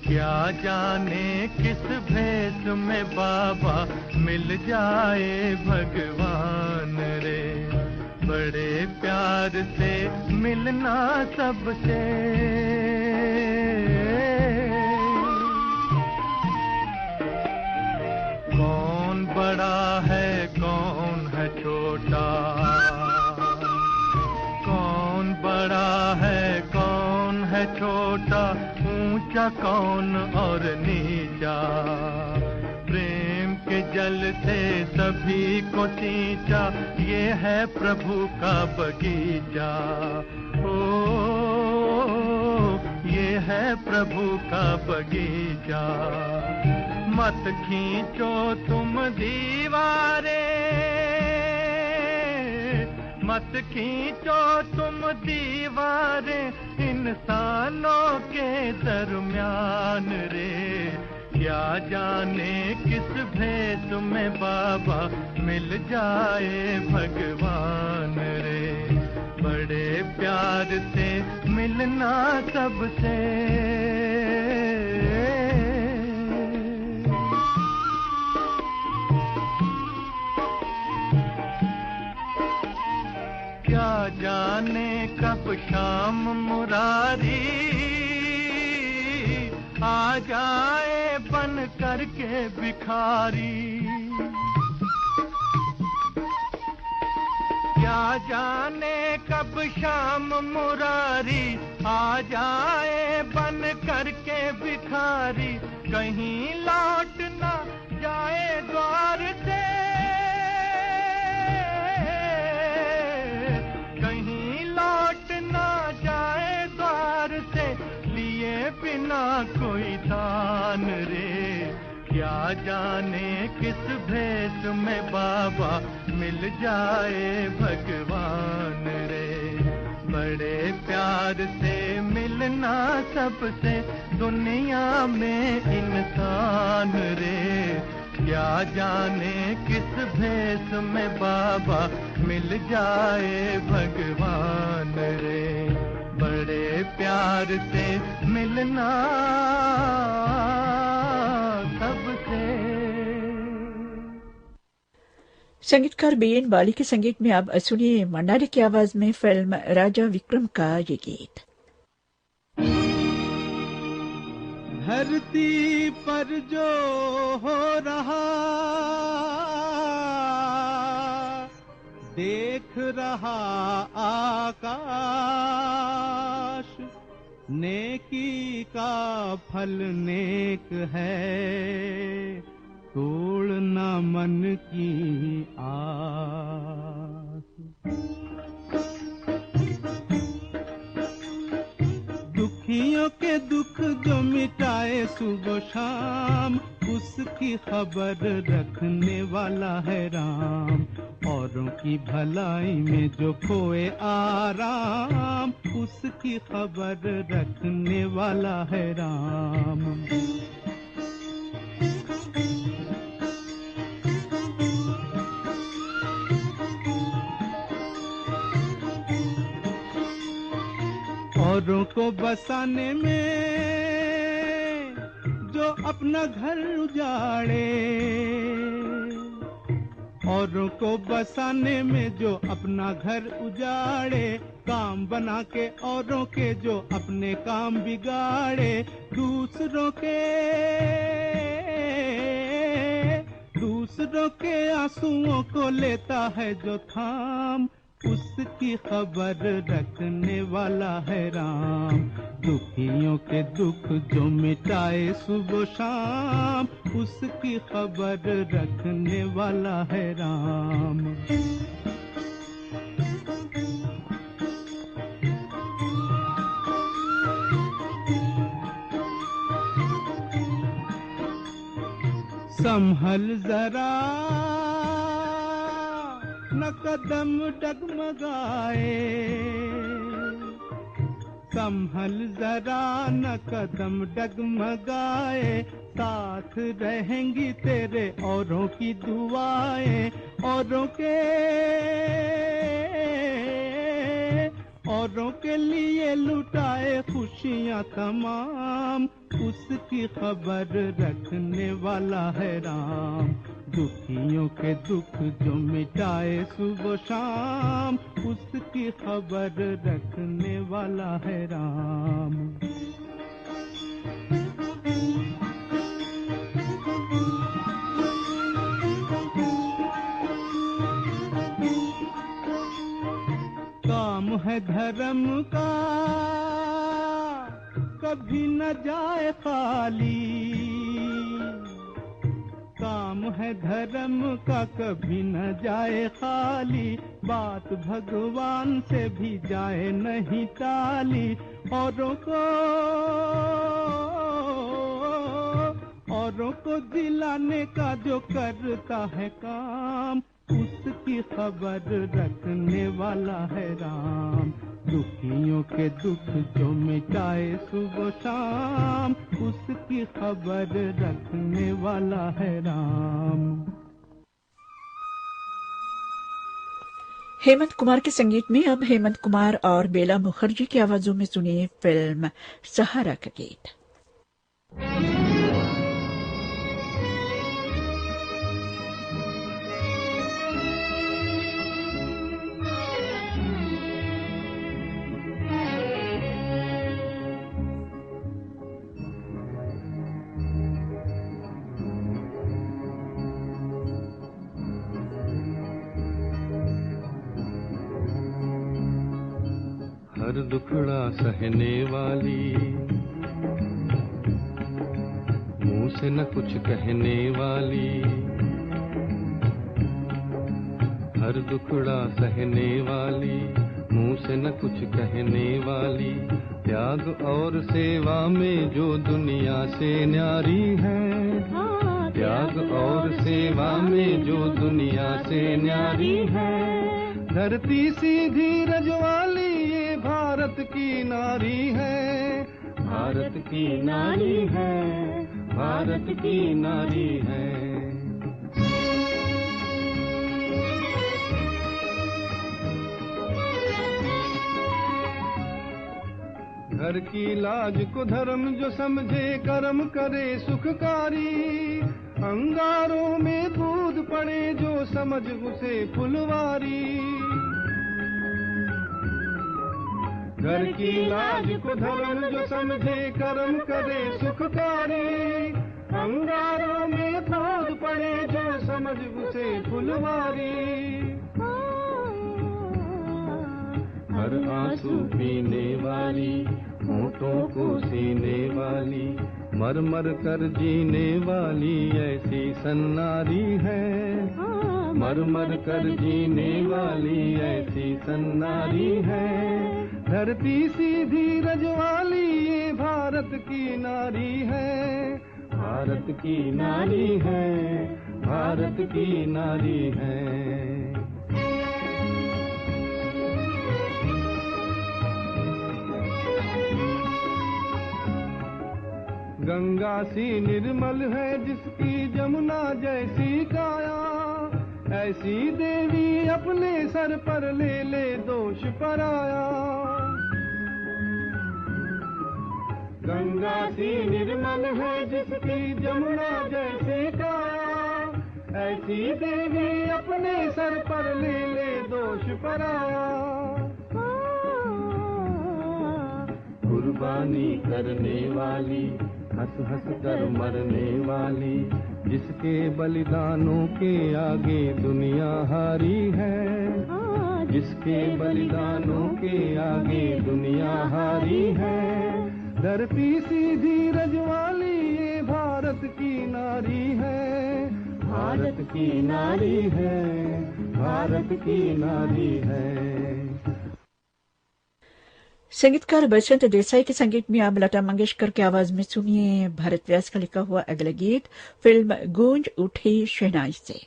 क्या जाने किस भेष में बाबा मिल जाए भगवान रे बड़े प्यार से मिलना सबसे कौन बड़ा है कौन है छोटा कौन बड़ा है कौन है छोटा ऊंचा कौन और नीचा प्रेम के जल से सभी को सींचा ये है प्रभु का बगीचा ओ ये है प्रभु का बगीचा मत खींचो तुम दीवारे मत खींचो तुम दीवारे इंसानों के दरमियान रे क्या जाने किस भेष में बाबा मिल जाए भगवान रे बड़े प्यार से मिलना सबसे क्या जाने कब शाम मुरारी आ जाए बन करके भिखारी क्या जाने कब शाम मुरारी आ जाए बन करके भिखारी कहीं लौट ना जाए द्वार से बिना कोई दान रे क्या जाने किस भेष में बाबा मिल जाए भगवान रे बड़े प्यार से मिलना सबसे दुनिया में इंसान रे क्या जाने किस भेष में बाबा मिल जाए भगवान रे बड़े प्यार से मिलना सबसे। संगीतकार बीएन बाली के संगीत में अब सुनिए मंडारी की आवाज में फिल्म राजा विक्रम का ये गीत। धरती पर जो हो रहा देख रहा आकाश नेकी का फल नेक है तोड़ना मन की आस दुखियों के दुख जो मिटाए सुबह शाम उसकी खबर रखने वाला है राम औरों की भलाई में जो खोए आराम उसकी खबर रखने वाला है राम औरों को बसाने में जो अपना घर उजाड़े औरों को बसाने में जो अपना घर उजाड़े काम बना के औरों के जो अपने काम बिगाड़े दूसरों के आंसुओं को लेता है जो थाम, उसकी खबर रखने वाला है राम। दुखियों के दुख जो मिटाए सुबह शाम, उसकी खबर रखने वाला है राम। संभल जरा न कदम डगमगाए, संभल जरा न कदम डगमगाए, साथ रहेंगी तेरे औरों की दुआएं। औरों के लिए लुटाए खुशियां तमाम, उसकी खबर रखने वाला है राम। दुखियों के दुख जो मिटाए सुबह शाम, उसकी खबर रखने वाला है राम। काम है धर्म का कभी न जाए खाली, काम है धर्म का कभी न जाए खाली, बात भगवान से भी जाए नहीं टाली। औरों को दिलाने का जो करता है काम, उसकी खबर रखने वाला है राम। दुखियों के दुख जो मिटाए सुबह शाम, उसकी खबर रखने वाला है राम। हेमंत कुमार के संगीत में अब हेमंत कुमार और बेला मुखर्जी की आवाजों में सुनिए फिल्म सहारा का गीत। हर दुखड़ा सहने वाली, मुंह से न कुछ कहने वाली, हर दुखड़ा सहने वाली, मुंह से न कुछ कहने वाली, त्याग और सेवा में जो दुनिया से न्यारी है, त्याग और सेवा में जो दुनिया से न्यारी है। धरती सीधी रजवाली ये भारत की नारी है, भारत की नारी है, भारत की नारी है। घर की लाज को धर्म जो समझे, कर्म करे सुखकारी, अंगारों में दूध पड़े जो समझ उसे फुलवारी। घर की लाज को धर्म जो समझे, कर्म करे सुखकारी, अंगारों में दूध पड़े जो समझ उसे फुलवारी। हर आंसू पीने वाली, होठों को सीने वाली, मर मर कर जीने वाली ऐसी सन्नारी है, मर मर कर जीने वाली ऐसी सन्नारी है। धरती सीधी रजवाली ये भारत की नारी है, भारत की नारी है, भारत की नारी है। गंगा सी निर्मल है जिसकी जमुना जैसी काया, ऐसी देवी अपने सर पर ले ले दोष पराया। गंगा सी निर्मल है जिसकी जमुना जैसी काया, ऐसी देवी अपने सर पर ले ले दोष पराया। कुर्बानी करने वाली, हंस हंस कर मरने वाली, जिसके बलिदानों के आगे दुनिया हारी है, जिसके बलिदानों के आगे दुनिया हारी है। धरती सीधी रजवाली ये भारत की नारी है, भारत की नारी है, भारत की नारी है। संगीतकार बसंत देसाई के संगीत में आप लता मंगेशकर की आवाज में सुनिए भारत व्यास का लिखा हुआ अगला गीत फिल्म गूंज उठी शहनाई से।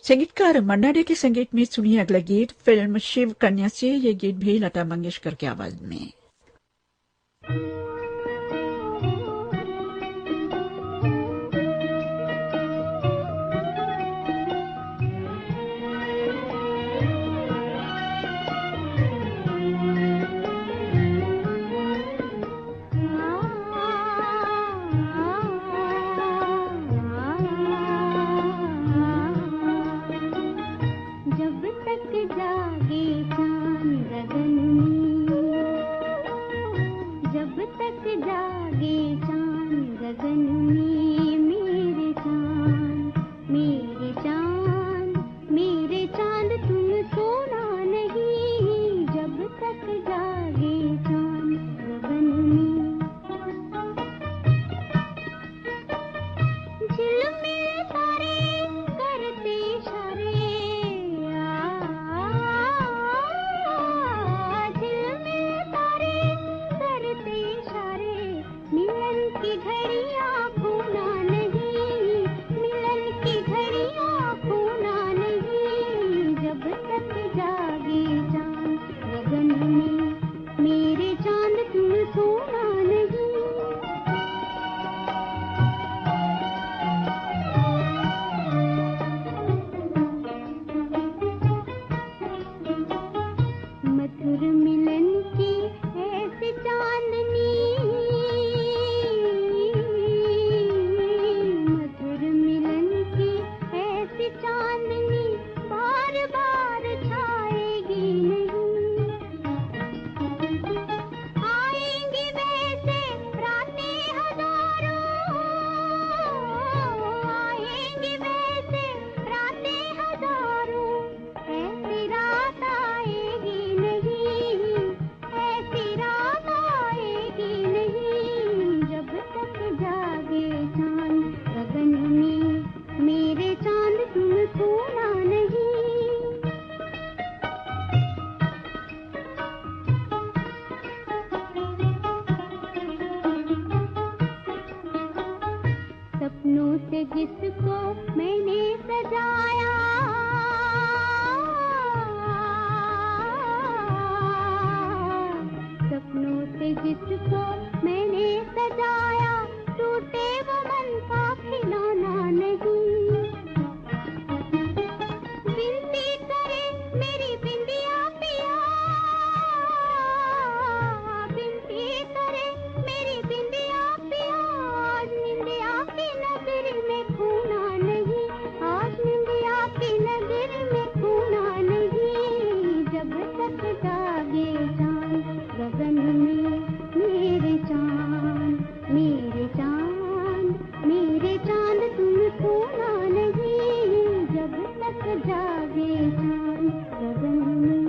संगीतकार मन्ना डे के संगीत में सुनिए अगला गीत फिल्म शिव कन्या से। ये गीत भी लता मंगेशकर की आवाज में। जिसको मैंने सजाया, सपनों से जिसको मैंने सजाया, टूटे वो मन का खिलौना नहीं। बिनती करे मेरी बिंदिया पिया, बिनती करे मेरी बिंदिया पिया, आज निंदिया की नजर में खूना नहीं, आज निंदिया की नजर में खूना नहीं। जब तक जागे चांद गगन में, मेरे चांद मेरे चांद मेरे चांद तुम खोना नहीं, जब तक जागे चांद गगन में।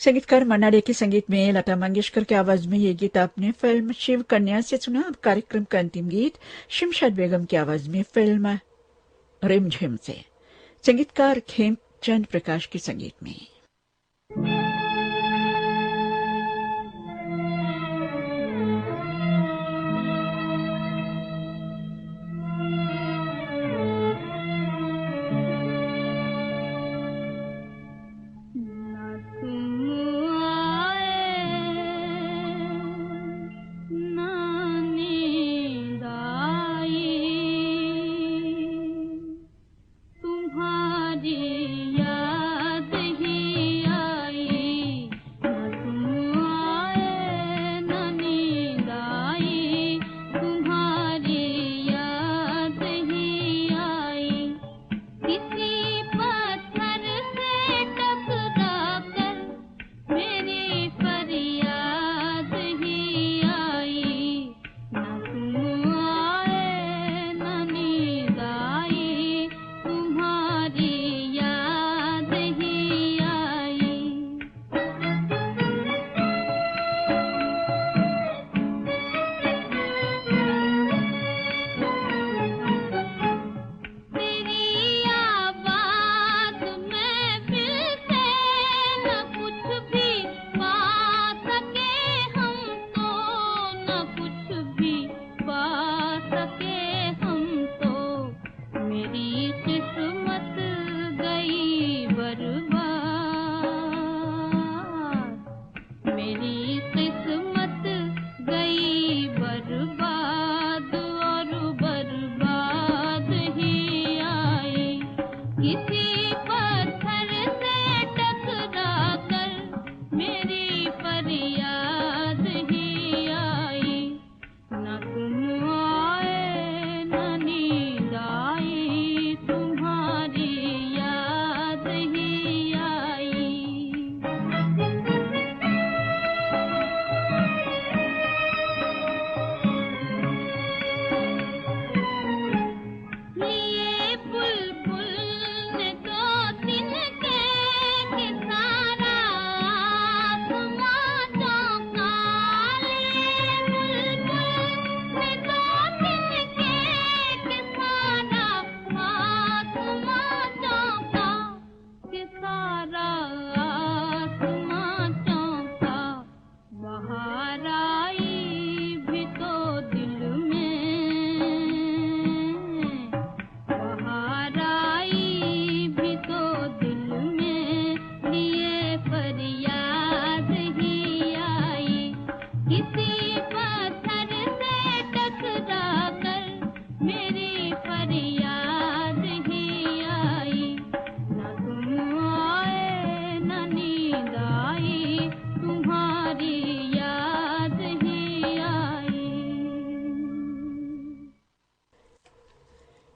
संगीतकार मन्ना डे के संगीत में लता मंगेशकर की आवाज में ये गीत आपने फिल्म शिव कन्या से सुना। अब कार्यक्रम का अंतिम गीत शमशाद बेगम की आवाज में फिल्म रिमझिम से, संगीतकार खेमचंद प्रकाश के संगीत में।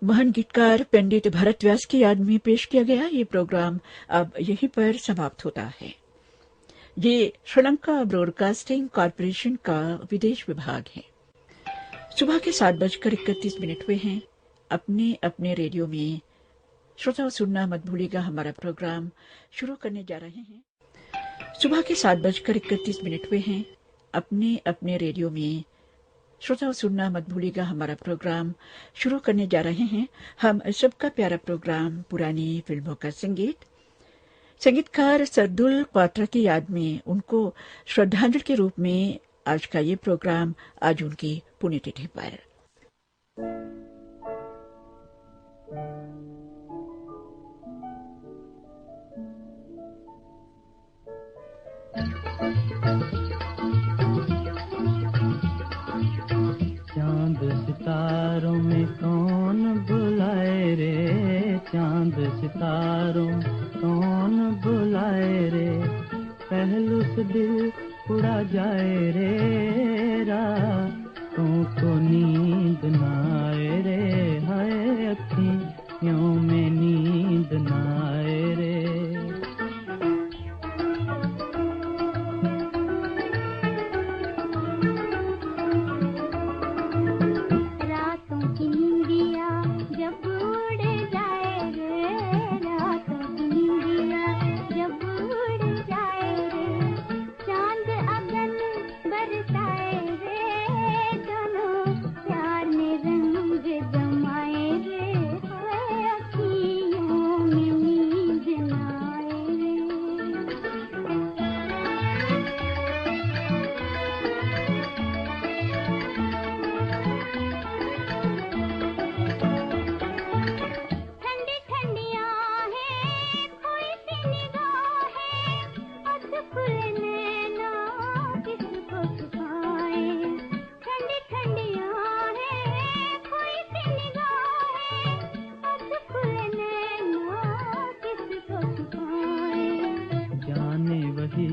महान गीतकार पंडित भरत व्यास की याद में पेश किया गया ये प्रोग्राम अब यहीं पर समाप्त होता है। ये श्रीलंका ब्रॉडकास्टिंग कॉरपोरेशन का विदेश विभाग है। सुबह के 7:31 हुए हैं। अपने अपने रेडियो में श्रोताओं सुनना मत भूलिएगा। हमारा प्रोग्राम शुरू करने जा रहे हैं। सुबह के 7:31 हुए हैं। अपने अपने रेडियो में श्रोताओं सुनना मत भूलिएगा। हमारा प्रोग्राम शुरू करने जा रहे हैं। हम सबका प्यारा प्रोग्राम पुरानी फिल्मों का संगीत, संगीतकार सरदुल क्वात्रा की याद में उनको श्रद्धांजलि के रूप में आज का ये प्रोग्राम आज उनकी पुण्यतिथि पर। चांद सितारों में कौन बुलाए रे, चांद सितारों कौन बुलाए रे, पहलू से दिल उड़ा जाए रे, रातों को नींद न आए रे, हाय अखियों में नींद न आए रे।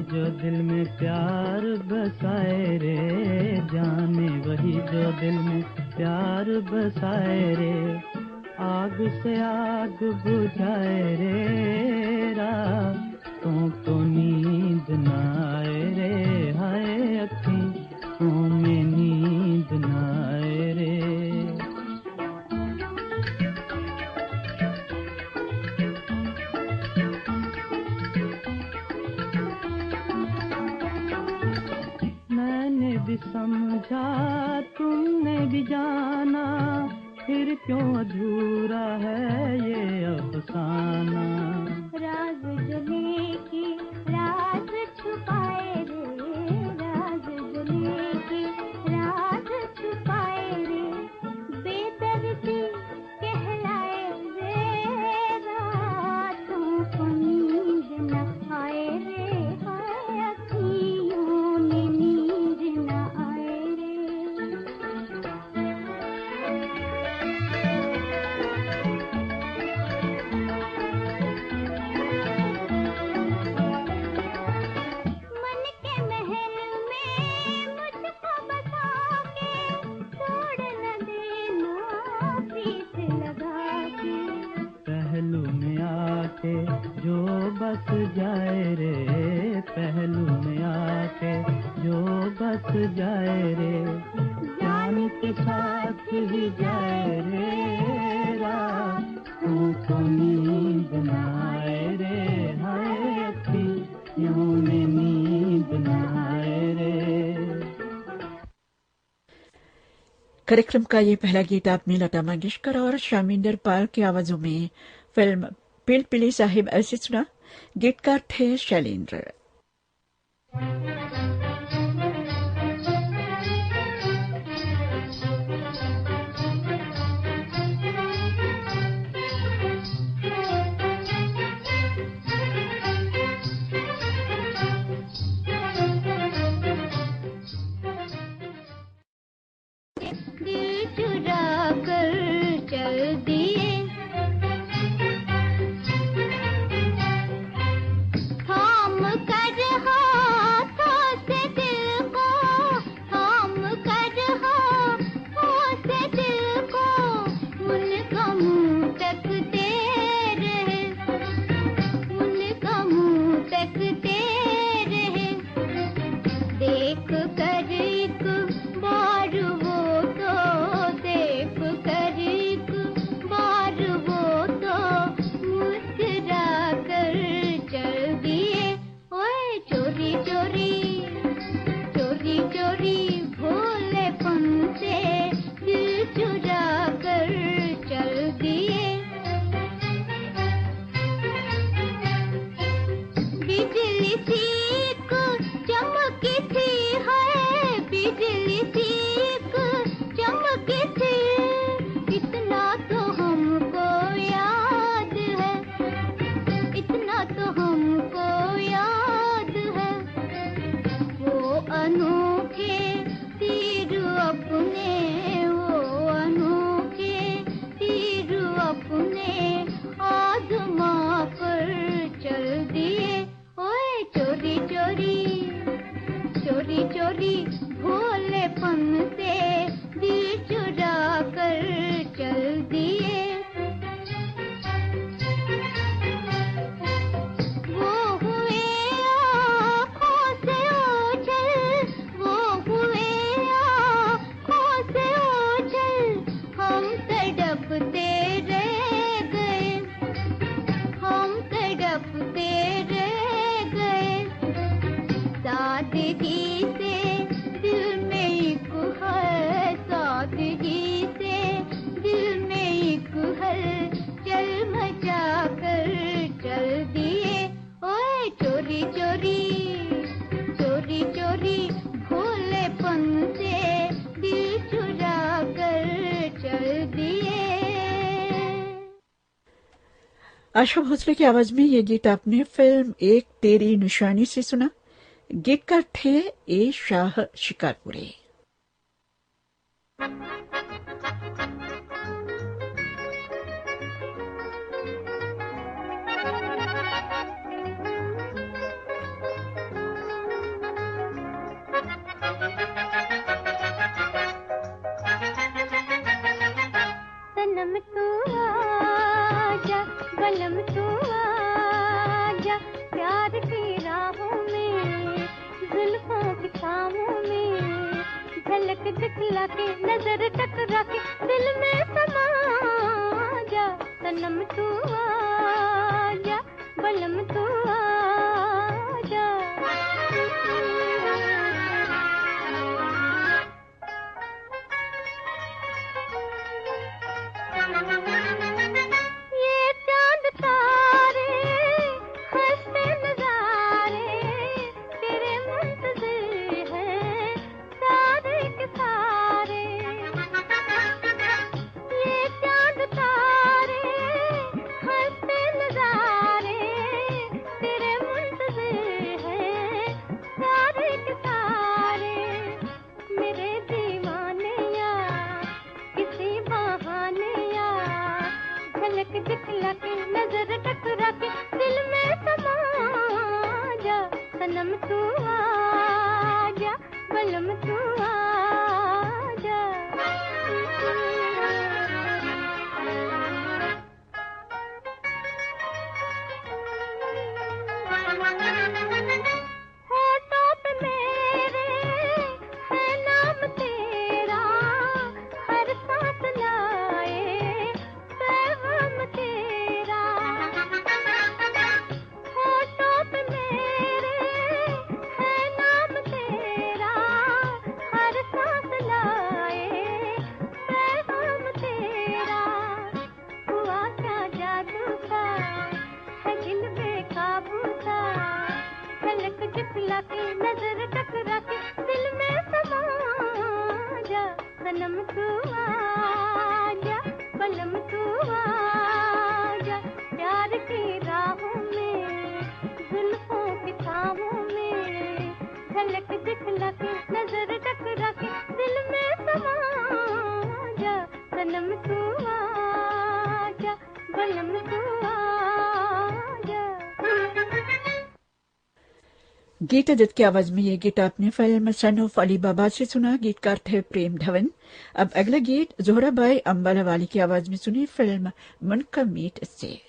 जो दिल में प्यार बसाए रे, जाने वही जो दिल में प्यार बसाए रे, आग से आग बुझाए रे, रातों को नींद न आए रे, हाय अखियों में नींद न आए रे। भी समझा तुमने भी जाना, फिर क्यों अधूरा है ये अफसाना। राज जले की राज छुपाए रे, राज जले की राज छुपाए रे, बेदर्दी कहलाए रे, रातों को नींद न आए रे, हाय अखियों में नींद न आए रे। मन के महल में मुझको बसा के, तोड़ न देना प्रीत लगा के, पहलू में आके जो बस जाए रे, पहलू में आके जो बस जाए रे, जान के साथ ही जाए रे, रातों को नींद न आए रे, हाय अखियों में नींद न आए रे। कार्यक्रम का ये पहला गीत आपने लता मंगेशकर और शामिंदर पाल की आवाजों में फिल्म पिलपिली साहिब ऐसे सुना। गीतकार थे शैलेंद्र। दिल चुरा कर चल दिए, थाम कर हाथों से दिल को, थाम कर हाथों से दिल को, उनका मुंह तकते रहे, उनका मुंह तकते रहे, देख कर एक बार वो तो, देख कर एक बार वो तो, मुस्कुरा कर चल दिए। ओए चोरी चोरी, चोरी चोरी भोलेपन से दिल चुरा कर चल दिए। बिजली सी एक चमकी थी, है बिजली सी एक चमकी थी, चोरी भोलेपन से दिल चुरा कर चल दिए। वो हुए आँखों से ओझल, वो हुए आँखों से ओझल, हम तड़पते रह गए, हम तड़पते रह गए। सादगी से दिल में एक है, सादगी से दिल में एक है, चल मचा कर चल दिए। ओए चोरी चोरी चोरी चोरी भोलेपन से दिल चुरा कर चल दिए। आशा भोसले की आवाज में ये गीत आपने फिल्म एक तेरी निशानी से सुना। गीतकार थे ए शाह शिकारपुरी। सनम तू आजा, बलम तू आजा, प्यार की राहों में, जुल्फों की छाँवों में, झलक दिखला के नजर टकरा के दिल में समा जा। सनम तू आजा, बलम तू आजा। ये चांद तारे हंसते नजारे तेरे मुंतज़िर हैं सारे के सारे। ये चांद तारे हंसते नजारे तेरे मुंतज़िर हैं सारे के सारे। मेरे दीवाने यार किसी बहाने यार, झलक दिखला के नजर टकरा के दिल में समा जा। सनम तू आजा, बलम तू आजा। होठों पे मेरे है नाम तेरा, हर सांस लाए पैगाम तेरा। होठों पे मेरे है नाम तेरा, हर सांस लाए पैगाम तेरा। हुआ क्या जादू सा है दिल बेकाबू सा, झलक दिखला के नजर टकरा के दिल में समा जा। सनम तू आजा, बलम तू आजा, प्यार की राहों में, जुल्फों की छाँवों में, झलक दिखला के नजर टकरा के दिल में समा जा। सनम तू आजा, बलम तू आजा। गीता दत्त की आवाज में ये गीत आपने फिल्म सन ऑफ अली बाबा से सुना। गीतकार थे प्रेम धवन। अब अगला गीत जोहराबाई अंबाला वाली की आवाज में सुनी फिल्म मन का मीट से।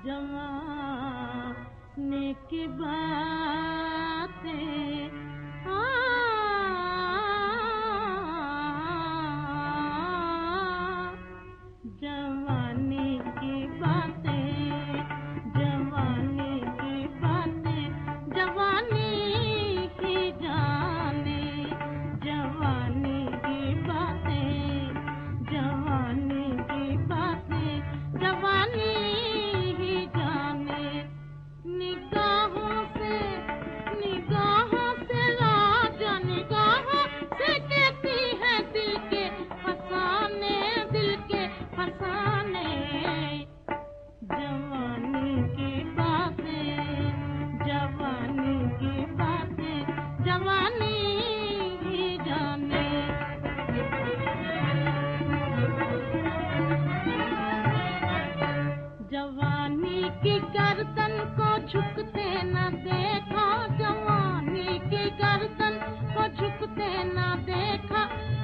जमाने की रुकते न देखा,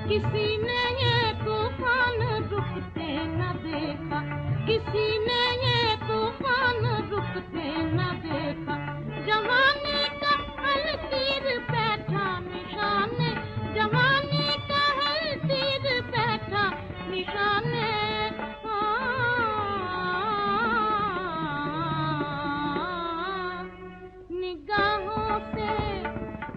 किसी ने ये तूफान रुकते न देखा, किसी ने ये तूफान रुकते न देखा। जवानी का हर तीर बैठा निशाने, जवानी का हर तीर बैठा निशाने।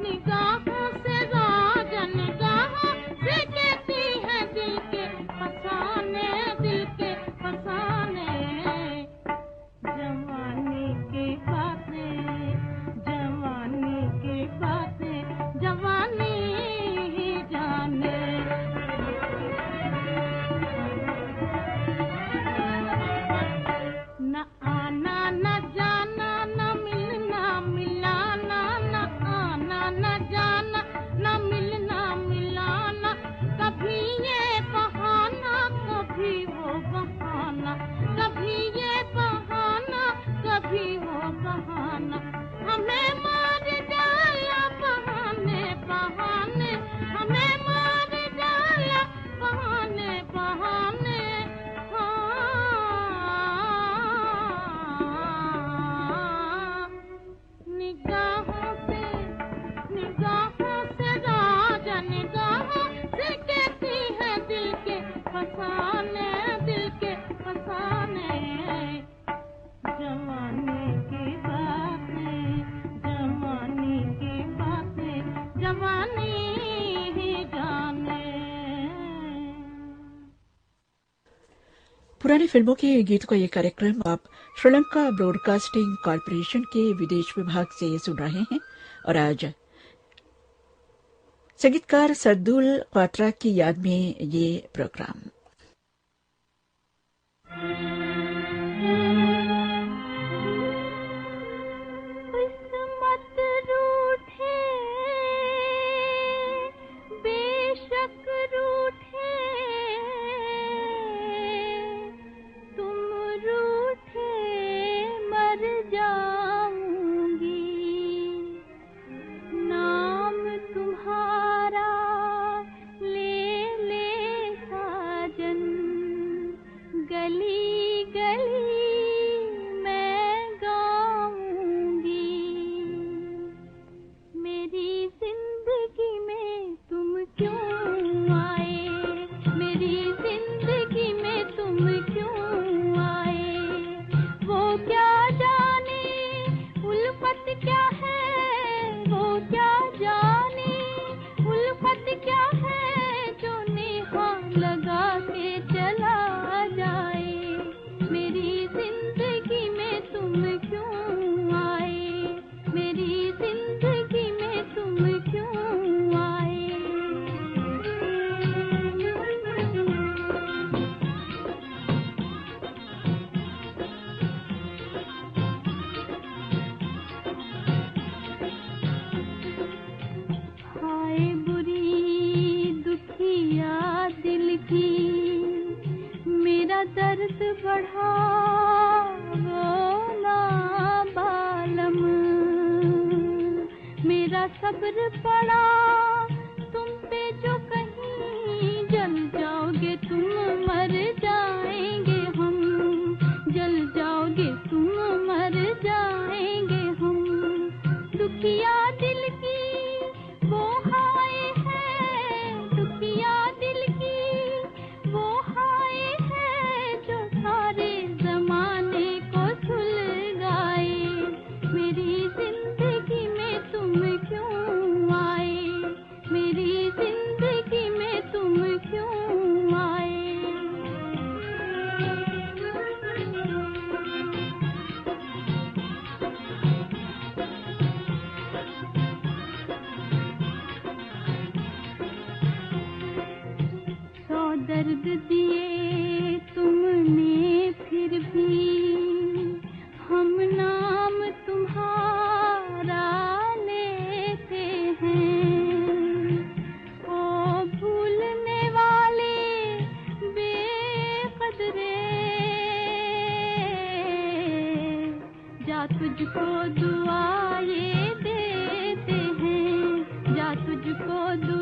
निगाहों से राजा निगाहों से कहती है दिल के फसाने, दिल के फसाने। जवानी की बातें, जवानी की बातें, जवानी ही जाने। न आना न जाना, न मिलना मिलाना, न आना न जाना, न मिलना मिलाना। कभी ये बहाना, कभी वो बहाना, कभी ये बहाना, कभी वो बहाना। हमें मार डाला बहाने बहाने, हमें मार डाला बहाने बहाने। निगाहों से राजा निगाहों से कहती है दिल के फसाने, दिल के फसाने। जवानी की बातें, जवानी की बातें, जवानी ही जाने। पुरानी फिल्मों के गीतों का ये कार्यक्रम आप श्रीलंका ब्रॉडकास्टिंग कॉर्पोरेशन के विदेश विभाग से सुन रहे हैं। और आज संगीतकार सरदुल क्वात्रा की याद में ये प्रोग्राम। किस्मत रूठे बेशक रूठे, तुम रूठे मर जाऊंगी। नाम तुम्हारा ले ले साजन, गली गली मैं गाऊंगी। मेरी जिंदगी में तुम क्यों आए, मेरी जिंदगी में तुम क्यों आए। वो क्या जाने उल्फत क्या है, वो क्या जाने उल्फत क्या है, जो नेहा लगा के चला जाए। मेरी जिंदगी में तुम क्यों आए, मेरी जिंदगी में तुम क्यों आए। हाय बुरी दुखिया दिल की, मेरा दर्द बढ़ा वो ना बालम। मेरा सब्र पड़ा तुम पे जो कहीं, जल जाओगे तुम मर जाएंगे हम, जल जाओगे तुम मर जाएंगे हम। दुखिया दिल की वो हाय है, दुखिया दिल की वो हाय है, जो सारे जमाने को सुलगाए। मेरी जिंदगी में तुम क्यों आए, मेरी जिंदगी में तुम क्यों आए। दर्द दिए तुमने फिर भी, हम नाम तुम्हारा लेते हैं। ओ भूलने वाले बेकदरे, जा तुझको दुआ ये देते हैं, जा तुझको दुआ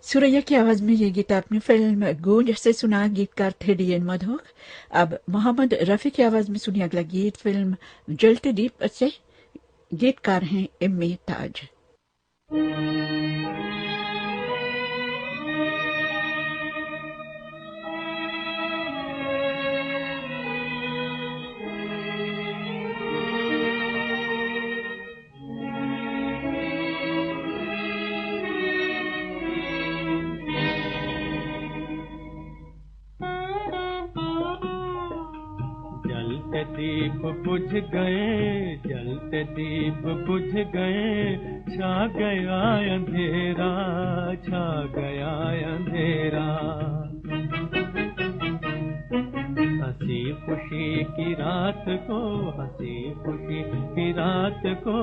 सुरैया की आवाज में ये गीत आपने फिल्म गूंज से सुना। गीतकार थे डी.एन. मधोक। अब मोहम्मद रफी की आवाज में सुनिए अगला गीत फिल्म जलते दीप से। गीतकार हैं एम.ए. ताज। जलते दीप बुझ गए, जलते दीप बुझ गए, छा गया अंधेरा, छा गया अंधेरा। हंसी खुशी की रात को, हंसी खुशी की रात को,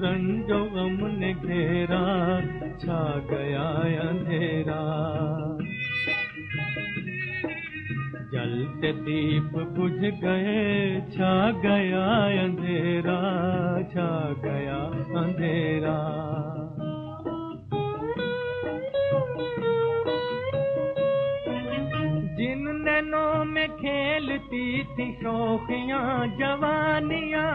रंजो गम ने घेरा, छा गया अंधेरा। जलते दीप बुझ गए, छा गया अंधेरा, छा गया अंधेरा। जिन नैनों में खेलती थी शौखियां जवानियां,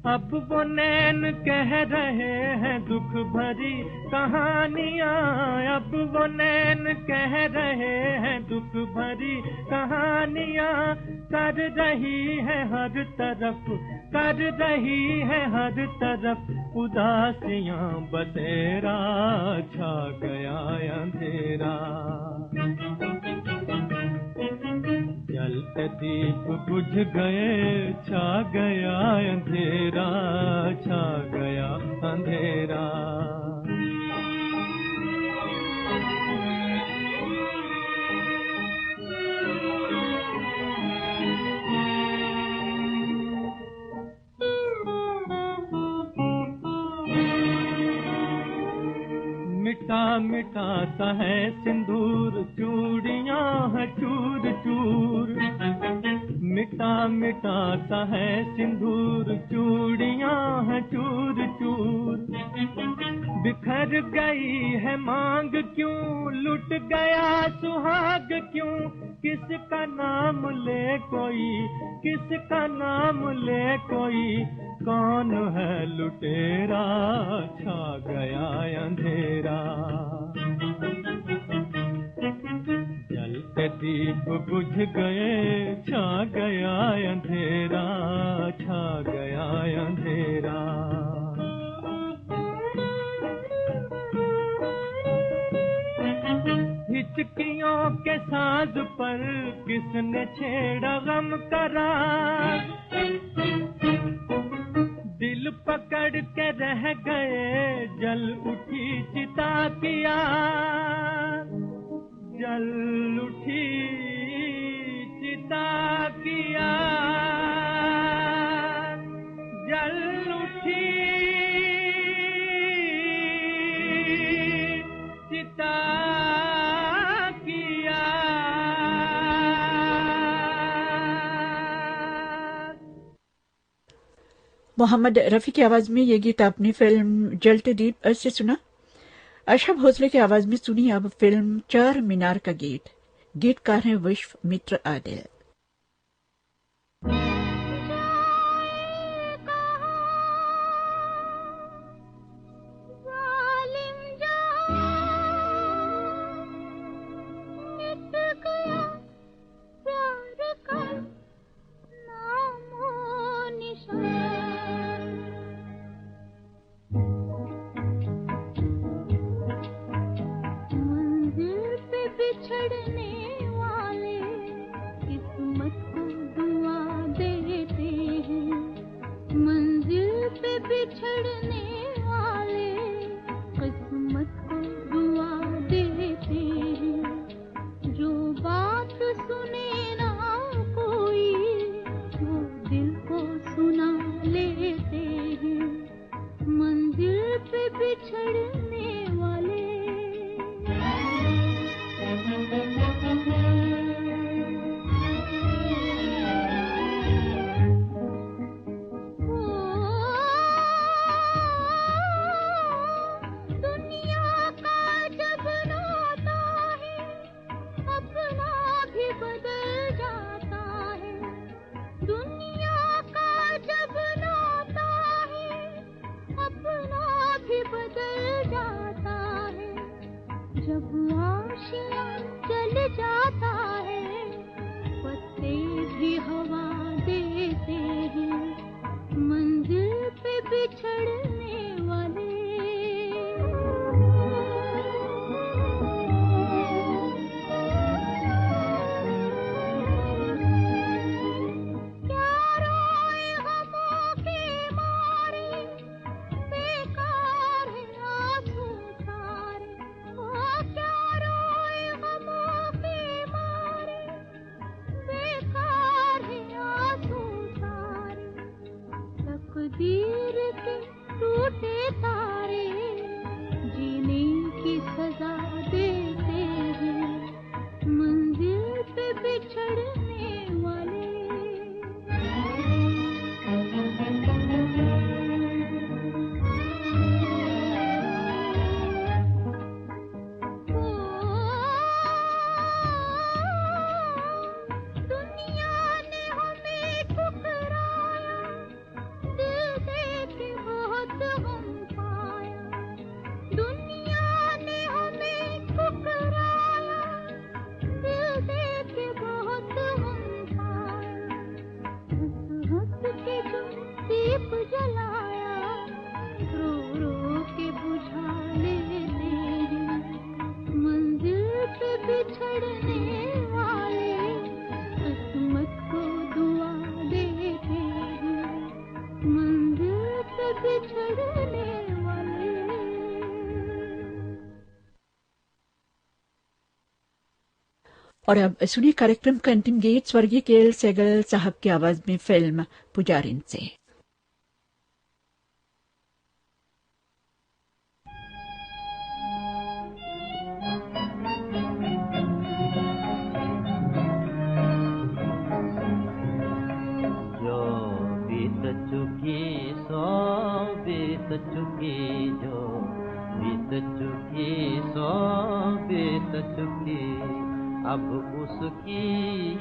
अब वो नैन कह रहे हैं दुख भरी कहानियां, अब वो नैन कह रहे हैं दुख भरी कहानियां। कर रही है हर तरफ, कर रही है हर तरफ उदासियां, बसेरा छा गया अंधेरा। जलते दीप बुझ गए, छा गया अंधेरा, छा गया अंधेरा। मिटा मिटाता है सिंदूर, चूड़ियां है चूर चूर। मिटा मिटाता है सिंदूर, चूड़ियां है चूर चूर। बिखर गई है मांग क्यों, लुट गया सुहाग क्यों, किसका नाम ले कोई, किसका नाम ले कोई, कौन है लुटेरा, छा गया अंधेरा। जलते दीप बुझ गए, छा गया अंधेरा, छा गया अंधेरा। हिचकियों के साज पर किसने छेड़ा गम करा, दिल पकड़ के रह गए जल उठी चिता की आग, जल उठी चिता की आग, जल उठी चिता की आग। मोहम्मद रफी की आवाज में ये गीत आपने फिल्म जलते दीप से सुना। आशा भोसले की आवाज में सुनी अब फिल्म चार मीनार का गीत। गीतकार हैं विश्वामित्र आदिल। बिछड़ने वाले इस जब आशियाँ चल जाता है, पत्ते भी हवा देते हैं, मंजिल पे बिछड़ने वाले। तकदीर के टूटे तारे जीने की सजा देते हैं, मंजिल पे बिछड़ने वाले। और अब सुनिए कार्यक्रम का अंतिम गीत स्वर्गीय के.एल. सहगल साहब की आवाज में फिल्म पुजारिन से। जो बीत चुकी सो बीत चुकी, जो बीत चुकी सो बीत चुकी, अब उसकी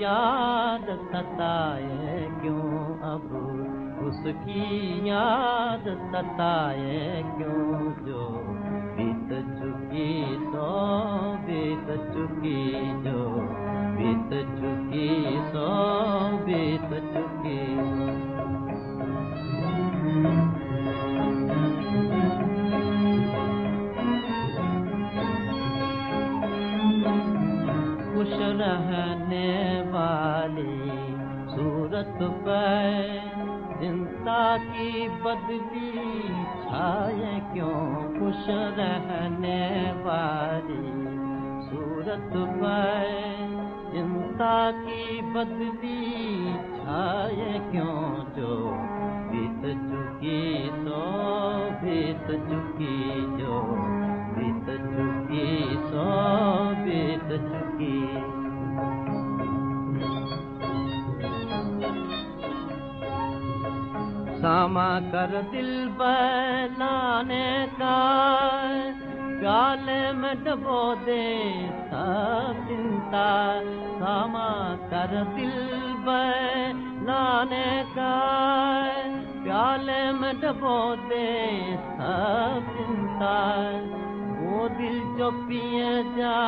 याद सताए क्यों, अब उसकी याद सताए क्यों, जो बीत चुकी सो बीत चुकी, जो बीत चुकी सो बीत चुकी। खुश रहने वाली सूरत पर चिंता की बदली छाए क्यों, खुश रहने वाली सूरत पर चिंता की बदली छाए क्यों, जो बीत चुकी सो बीत चुकी, जो बीत चुकी सो बीत चुकी। सामा कर दिल बनाने का प्याले में डबो दे सब चिंता, सामा कर दिल बनाने का प्याले में डबो दे सब चिंता, वो दिल जो पिए जा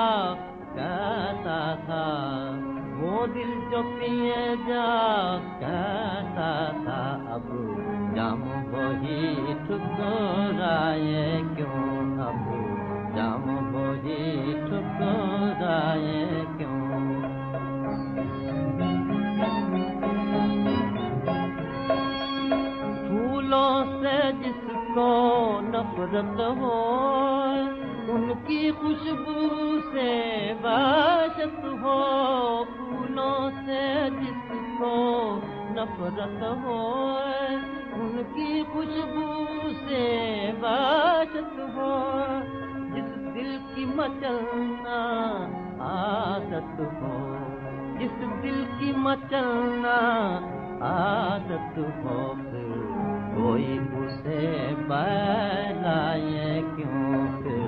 कहता था, वो दिल जो पिए जा कहता था, अब जाम वही ठुकराए क्यों, अब जाम वही ठुकराए क्यों। फूलों से जिसको नफरत हो, उनकी खुशबू से वहशत हो, फूलों से जिसको नफरत हो, उनकी खुशबू से वहशत हो, जिस दिल की मचलना आदत हो, जिस दिल की मचलना आदत हो, फिर कोई उसे बनाए क्यों, फिर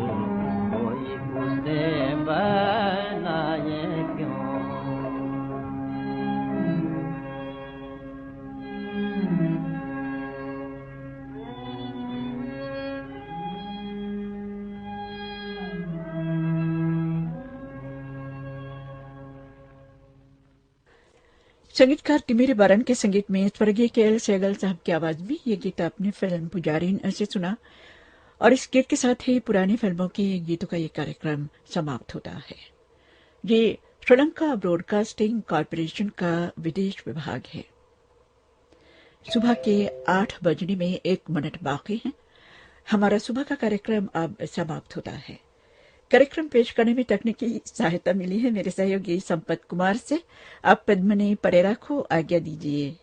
कोई उसे बनाए क्यों। संगीतकार तिमिर बरन के संगीत में स्वर्गीय के.एल. सहगल साहब की आवाज में ये गीत आपने फिल्म पुजारिन से सुना। और इस गीत के साथ ही पुरानी फिल्मों के गीतों का ये कार्यक्रम समाप्त होता है। ये श्रीलंका ब्रॉडकास्टिंग कॉरपोरेशन का विदेश विभाग है। सुबह के 8 बजने में 1 मिनट बाकी है। हमारा सुबह का कार्यक्रम अब समाप्त होता है। कार्यक्रम पेश करने में तकनीकी सहायता मिली है मेरे सहयोगी संपत कुमार से। आप पद्मनी परेरा को आज्ञा दीजिए।